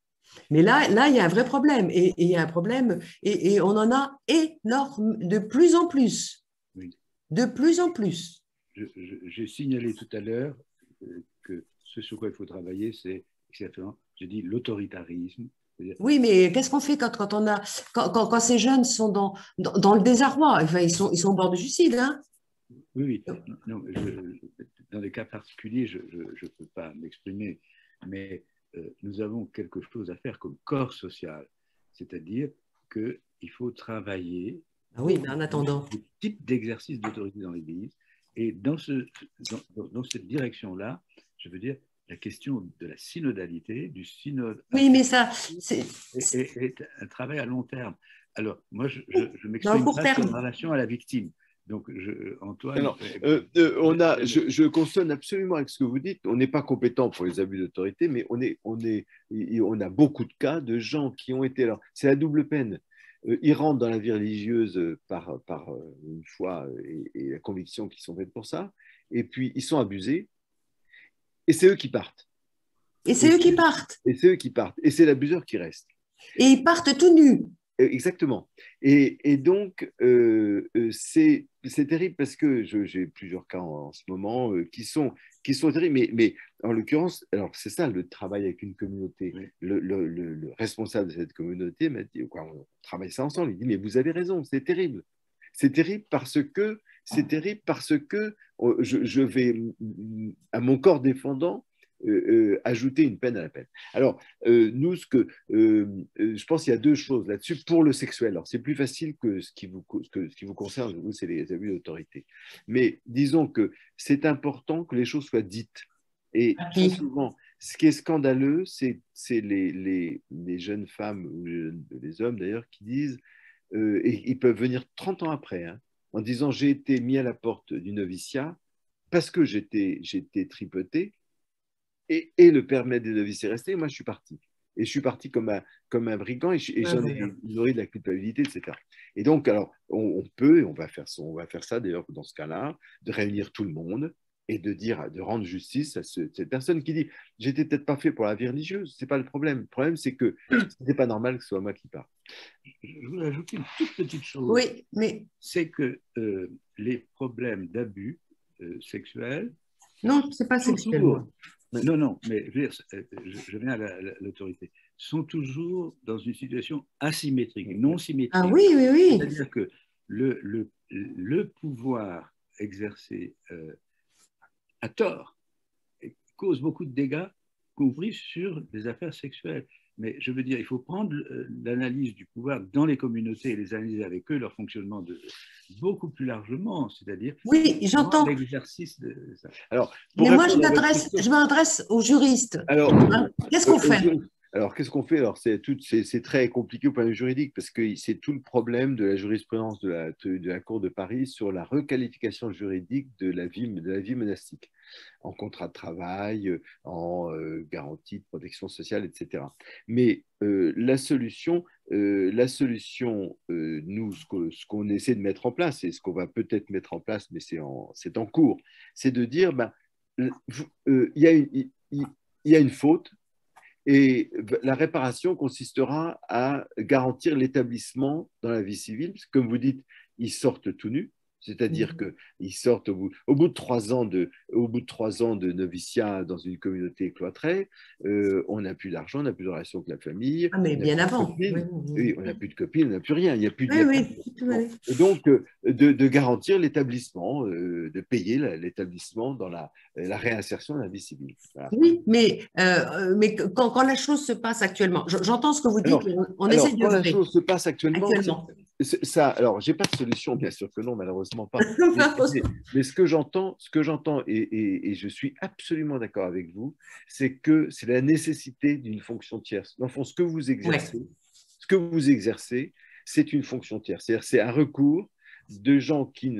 Mais là, il y a un vrai problème. Et il y a un problème, et on en a énorme, de plus en plus. Oui. De plus en plus. J'ai signalé tout à l'heure que ce sur quoi il faut travailler, c'est exactement, j'ai dit, l'autoritarisme. Oui, mais qu'est-ce qu'on fait quand ces jeunes sont dans le désarroi? Enfin, ils sont au bord du suicide, hein? Oui. Non, dans des cas particuliers, je ne peux pas m'exprimer. Mais nous avons quelque chose à faire comme corps social, c'est-à-dire qu'il faut travailler oui, mais en attendant le type d'exercice d'autorité dans l'Église. Et dans cette direction-là, je veux dire, la question de la synodalité, du synode, oui, mais ça, est un travail à long terme. Alors, moi, je m'exprime pas en relation à la victime. Donc, Antoine. Alors, je consonne absolument avec ce que vous dites. On n'est pas compétent pour les abus d'autorité, mais on a beaucoup de cas de gens qui ont été. Alors, c'est la double peine. Ils rentrent dans la vie religieuse par une foi et la conviction qu'ils sont faits pour ça, et puis ils sont abusés, et c'est eux qui partent. Et c'est eux qui partent. Et c'est eux qui partent. Et c'est l'abuseur qui reste. Et ils partent tout nus. Exactement. Et donc, c'est terrible parce que j'ai plusieurs cas en ce moment qui sont terribles. Mais en l'occurrence, alors c'est ça le travail avec une communauté. Oui. Le responsable de cette communauté m'a dit, quoi, on travaille ça ensemble. Il dit, mais vous avez raison, c'est terrible. C'est terrible parce que je vais, à mon corps défendant, ajouter une peine à la peine. Alors, nous, je pense qu'il y a deux choses là-dessus pour le sexuel. Alors, c'est plus facile que ce qui vous concerne, vous, c'est les abus d'autorité. Mais disons que c'est important que les choses soient dites. Et très souvent, ce qui est scandaleux, c'est les jeunes femmes, ou les hommes d'ailleurs, qui disent, et ils peuvent venir 30 ans après, hein, en disant, j'ai été mis à la porte du noviciat parce que j'étais tripoté, et le permis des novices est resté, et moi je suis parti. Et je suis parti comme un brigand, et j'en ai nourri de la culpabilité, etc. Et donc, alors, on peut, et on va faire ça d'ailleurs dans ce cas-là, de réunir tout le monde et de rendre justice à cette personne qui dit, j'étais peut-être pas fait pour la vie religieuse, c'est pas le problème. Le problème, c'est que ce n'est pas normal que ce soit moi qui parle. Je voudrais ajouter une toute petite chose. Oui, mais... C'est que les problèmes d'abus sexuels... Non, c'est pas sexuel. Non, mais je viens à l'autorité. Sont toujours dans une situation asymétrique, non symétrique. Ah oui. C'est-à-dire que le pouvoir exercé à tort, cause beaucoup de dégâts compris sur des affaires sexuelles. Mais je veux dire, il faut prendre l'analyse du pouvoir dans les communautés et les analyser avec eux, leur fonctionnement beaucoup plus largement, Oui, j'entends. l'exercice de ça. Alors, mais moi, je m'adresse aux juristes. Alors, qu'est-ce qu'on fait? Alors, qu'est-ce qu'on fait? Alors, c'est très compliqué au point de vue juridique parce que c'est tout le problème de la jurisprudence de la Cour de Paris sur la requalification juridique de la vie monastique, en contrat de travail, en garantie de protection sociale, etc. Mais la solution, nous, ce qu'on essaie de mettre en place, et ce qu'on va peut-être mettre en place, mais c'est en cours, c'est de dire, il y a une faute, et la réparation consistera à garantir l'établissement dans la vie civile, parce que, comme vous dites, ils sortent tout nus, c'est-à-dire qu'ils sortent au bout de 3 ans de noviciat dans une communauté cloîtrée, on n'a plus d'argent, on n'a plus de relation avec la famille. Ah, mais bien avant. Oui, on n'a plus de copines, on n'a plus rien. Il n'y a plus de... Et donc, de garantir l'établissement, de payer l'établissement dans la réinsertion dans la vie civile. Voilà. Oui, mais quand la chose se passe actuellement, j'entends ce que vous dites, on essaie de... Quand la chose se passe actuellement. Ça, alors, j'ai pas de solution, bien sûr que non, malheureusement pas. Mais ce que j'entends, et je suis absolument d'accord avec vous, c'est que c'est la nécessité d'une fonction tierce. Dans le fond, ce que vous exercez, c'est une fonction tierce. C'est-à-dire, c'est un recours de gens qui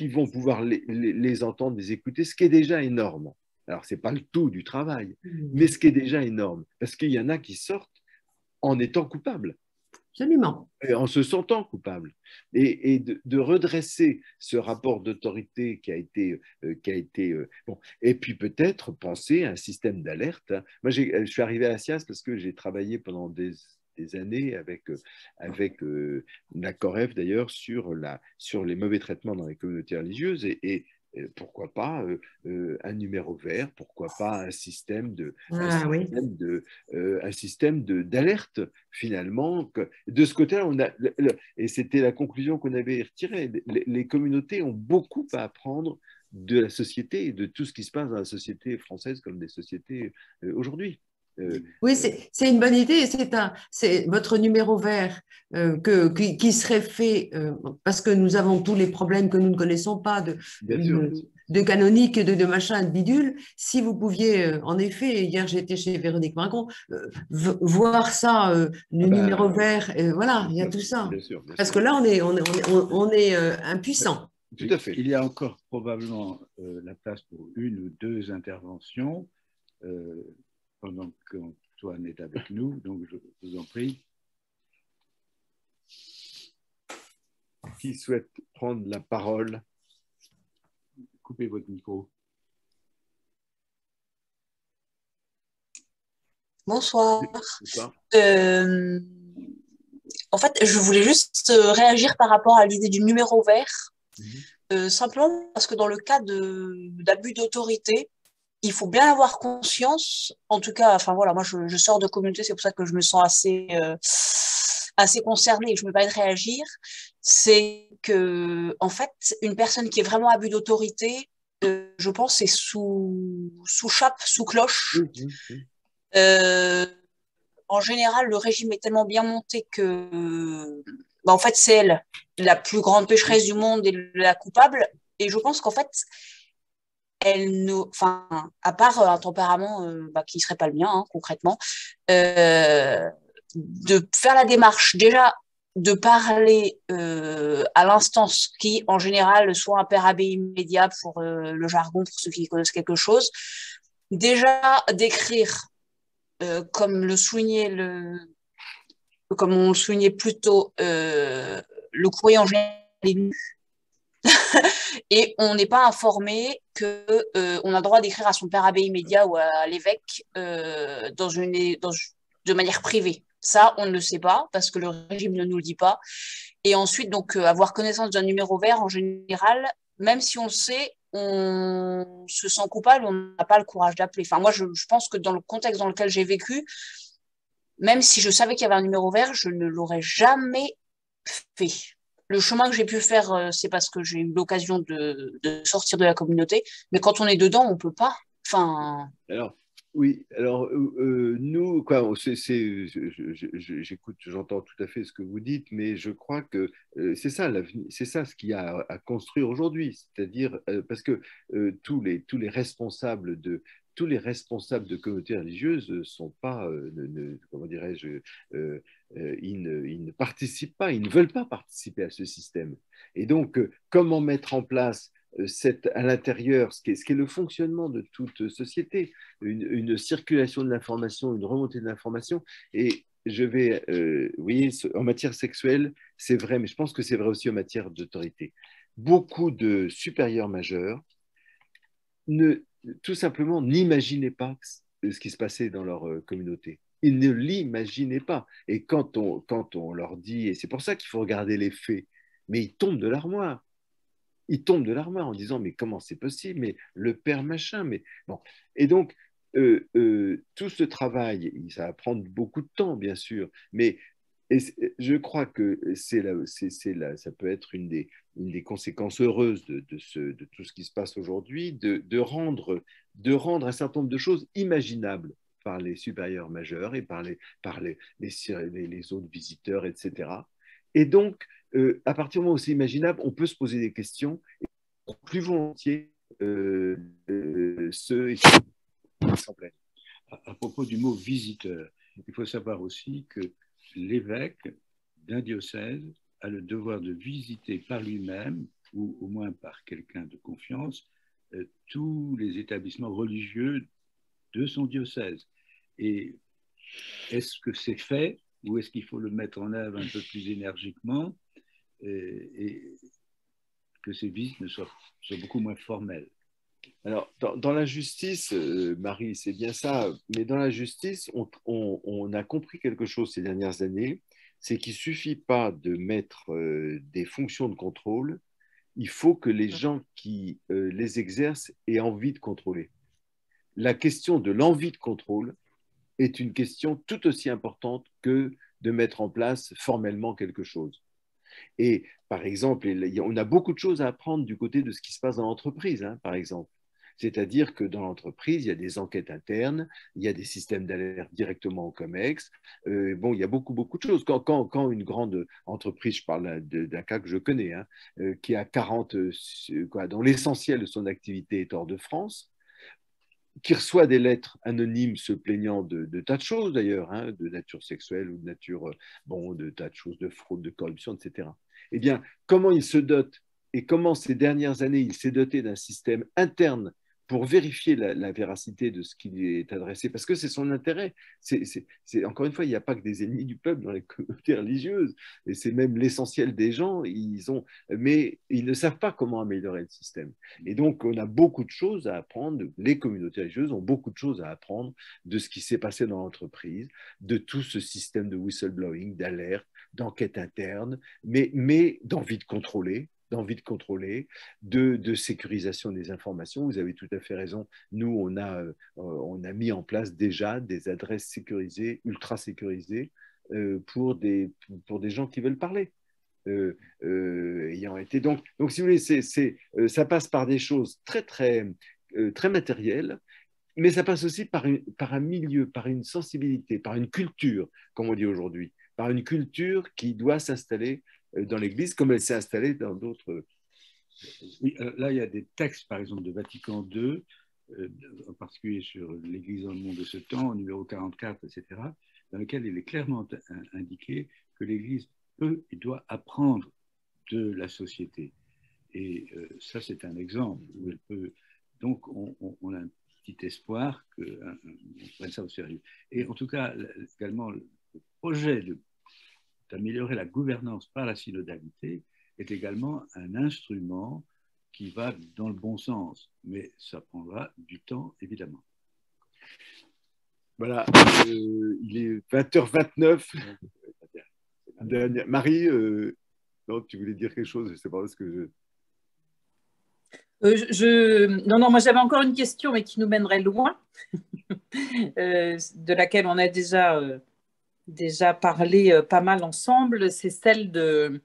vont pouvoir les entendre, les écouter, ce qui est déjà énorme. Alors, c'est pas le tout du travail, mais ce qui est déjà énorme, parce qu'il y en a qui sortent en étant coupables. Absolument. En se sentant coupable. Et de redresser ce rapport d'autorité qui a été bon. Et puis peut-être penser à un système d'alerte. Moi, je suis arrivé à la SIAZ parce que j'ai travaillé pendant des années avec la COREF d'ailleurs sur les mauvais traitements dans les communautés religieuses et pourquoi pas un numéro vert, pourquoi pas un système d'alerte finalement. De ce côté-là, et c'était la conclusion qu'on avait retirée, les communautés ont beaucoup à apprendre de la société et de tout ce qui se passe dans la société française comme des sociétés aujourd'hui. Oui, c'est une bonne idée. C'est votre numéro vert qui serait fait parce que nous avons tous les problèmes que nous ne connaissons pas de canonique, de machin, de bidule. Si vous pouviez, en effet, hier j'étais chez Véronique Macron, voir ça, le numéro vert, voilà, il y a tout ça. Bien sûr. Parce que là, on est impuissant. Tout à fait. Il y a encore probablement la place pour 1 ou 2 interventions. Pendant qu'Antoine est avec nous, donc je vous en prie. Qui souhaite prendre la parole? Coupez votre micro. Bonsoir. Bonsoir. En fait, je voulais juste réagir par rapport à l'idée du numéro vert, simplement parce que dans le cas d'abus d'autorité, il faut bien avoir conscience, en tout cas, enfin voilà, moi je sors de communauté, c'est pour ça que je me sens assez concernée et je me permets de réagir, c'est que, en fait, une personne qui est vraiment abus d'autorité, je pense, c'est sous chape, sous cloche. En général, le régime est tellement bien monté que, en fait, c'est elle, la plus grande pécheresse du monde et la coupable, et je pense qu'en fait, à part un tempérament qui ne serait pas le mien, hein, concrètement, de faire la démarche, déjà de parler à l'instance qui, en général, soit un père abbé immédiat pour le jargon, pour ceux qui connaissent quelque chose, déjà d'écrire, comme on le soulignait plus tôt, le courrier en général est lu. Et on n'est pas informé qu'on a le droit d'écrire à son père abbé immédiat ou à l'évêque de manière privée. Ça, on ne le sait pas parce que le régime ne nous le dit pas. Et ensuite, donc, avoir connaissance d'un numéro vert, en général, même si on le sait, on se sent coupable, on n'a pas le courage d'appeler. Enfin, moi, je pense que dans le contexte dans lequel j'ai vécu, même si je savais qu'il y avait un numéro vert, je ne l'aurais jamais fait. Le chemin que j'ai pu faire, c'est parce que j'ai eu l'occasion de sortir de la communauté. Mais quand on est dedans, on ne peut pas. Enfin... Alors, oui, alors nous, quoi, j'écoute, j'entends tout à fait ce que vous dites, mais je crois que c'est ça, c'est ça ce qu'il y a à construire aujourd'hui, c'est-à-dire parce que tous les responsables de communautés religieuses ne sont pas, comment dirais-je, ils ne participent pas, ils ne veulent pas participer à ce système. Et donc, comment mettre en place à l'intérieur, ce qui est le fonctionnement de toute société, une circulation de l'information, une remontée de l'information. Et je vais, vous voyez, en matière sexuelle, c'est vrai, mais je pense que c'est vrai aussi en matière d'autorité. Beaucoup de supérieurs majeurs tout simplement n'imaginaient pas ce qui se passait dans leur communauté. Ils ne l'imaginaient pas. Et quand on leur dit, et c'est pour ça qu'il faut regarder les faits, mais ils tombent de l'armoire. Ils tombent de l'armoire en disant mais comment c'est possible, mais le père machin, mais bon. Et donc tout ce travail, ça va prendre beaucoup de temps bien sûr, mais je crois que ça peut être une des conséquences heureuses de tout ce qui se passe aujourd'hui, de rendre un certain nombre de choses imaginables par les supérieurs majeurs et par les autres visiteurs, etc. Et donc, à partir du moment où c'est imaginable, on peut se poser des questions et plus volontiers ceux qui s'en plaignent. À propos du mot visiteur, il faut savoir aussi que l'évêque d'un diocèse a le devoir de visiter par lui-même, ou au moins par quelqu'un de confiance, tous les établissements religieux de son diocèse. Et est-ce que c'est fait, ou est-ce qu'il faut le mettre en œuvre un peu plus énergiquement, et que ces visites soient beaucoup moins formelles? Alors, dans la justice, Marie, c'est bien ça, mais dans la justice, on a compris quelque chose ces dernières années, c'est qu'il ne suffit pas de mettre des fonctions de contrôle, il faut que les gens qui les exercent aient envie de contrôler. La question de l'envie de contrôle est une question tout aussi importante que de mettre en place formellement quelque chose. Et par exemple, on a beaucoup de choses à apprendre du côté de ce qui se passe dans l'entreprise, hein, par exemple. C'est-à-dire que dans l'entreprise, il y a des enquêtes internes, il y a des systèmes d'alerte directement au COMEX. Bon, il y a beaucoup de choses. Quand une grande entreprise, je parle d'un cas que je connais, hein, qui a 40, dont l'essentiel de son activité est hors de France, qui reçoit des lettres anonymes se plaignant de tas de choses d'ailleurs, hein, de nature sexuelle ou de nature, de tas de choses, de fraude, de corruption, etc. Eh bien, comment il se dote et comment ces dernières années il s'est doté d'un système interne pour vérifier la véracité de ce qui lui est adressé, parce que c'est son intérêt. Encore une fois, il n'y a pas que des ennemis du peuple dans les communautés religieuses, et c'est même l'essentiel des gens, mais ils ne savent pas comment améliorer le système. Et donc, on a beaucoup de choses à apprendre, les communautés religieuses ont beaucoup de choses à apprendre de ce qui s'est passé dans l'entreprise, de tout ce système de whistleblowing, d'alerte, d'enquête interne, mais d'envie de contrôler, de sécurisation des informations. Vous avez tout à fait raison. Nous, on a mis en place déjà des adresses sécurisées, ultra sécurisées, pour des gens qui veulent parler. Ayant été donc si vous voulez, ça passe par des choses très matérielles, mais ça passe aussi par un milieu, par une sensibilité, par une culture, comme on dit aujourd'hui, par une culture qui doit s'installer dans l'Église, comme elle s'est installée dans d'autres. Oui, là, il y a des textes, par exemple, de Vatican II, en particulier sur l'Église dans le monde de ce temps, numéro 44, etc., dans lequel il est clairement indiqué que l'Église peut et doit apprendre de la société. Et ça, c'est un exemple où elle peut. Donc, on a un petit espoir qu'on prenne ça au sérieux. Et en tout cas, également, le projet d'améliorer la gouvernance par la synodalité est également un instrument qui va dans le bon sens, mais ça prendra du temps, évidemment. Voilà, il est 20h29. Marie, non, tu voulais dire quelque chose, je ne sais pas ce que Non, moi j'avais encore une question, mais qui nous mènerait loin, de laquelle on a déjà parlé pas mal ensemble, c'est celle de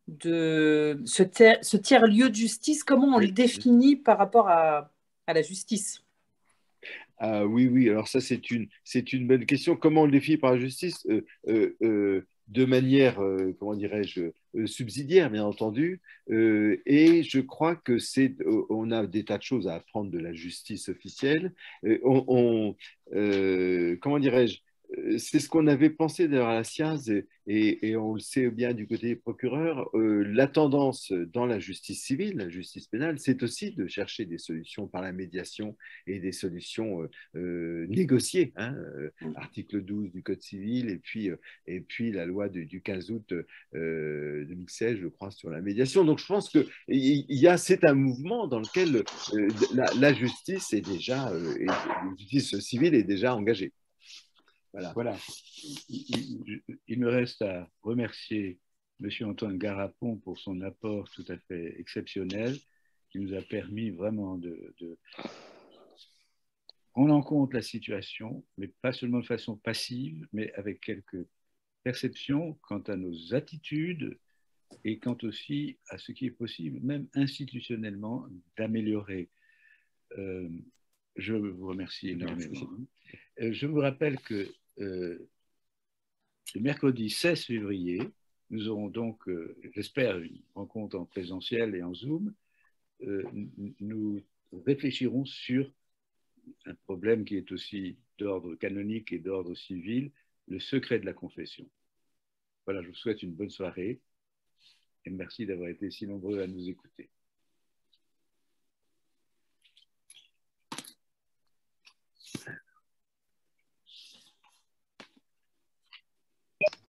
ce tiers-lieu de justice. Comment on le définit par rapport à la justice? Ah oui, oui, alors ça c'est une bonne question. Comment on le définit par la justice? De manière, comment dirais-je, subsidiaire, bien entendu. Et je crois que on a des tas de choses à apprendre de la justice officielle. Comment dirais-je, c'est ce qu'on avait pensé d'ailleurs à la SIAZ et on le sait bien du côté des procureurs. La tendance dans la justice civile, la justice pénale, c'est aussi de chercher des solutions par la médiation et des solutions négociées. Hein, article 12 du Code civil et puis la loi du 15 août 2016, je crois, sur la médiation. Donc je pense c'est un mouvement dans lequel la justice est déjà, la justice civile est déjà engagée. Voilà. Voilà. Il me reste à remercier M. Antoine Garapon pour son apport tout à fait exceptionnel qui nous a permis vraiment de prendre en compte la situation, mais pas seulement de façon passive, mais avec quelques perceptions quant à nos attitudes et quant aussi à ce qui est possible, même institutionnellement, d'améliorer. Je vous remercie énormément. Je vous rappelle que le mercredi 16 février, nous aurons donc, j'espère, une rencontre en présentiel et en Zoom. Nous réfléchirons sur un problème qui est aussi d'ordre canonique et d'ordre civil, le secret de la confession. Voilà, je vous souhaite une bonne soirée et merci d'avoir été si nombreux à nous écouter.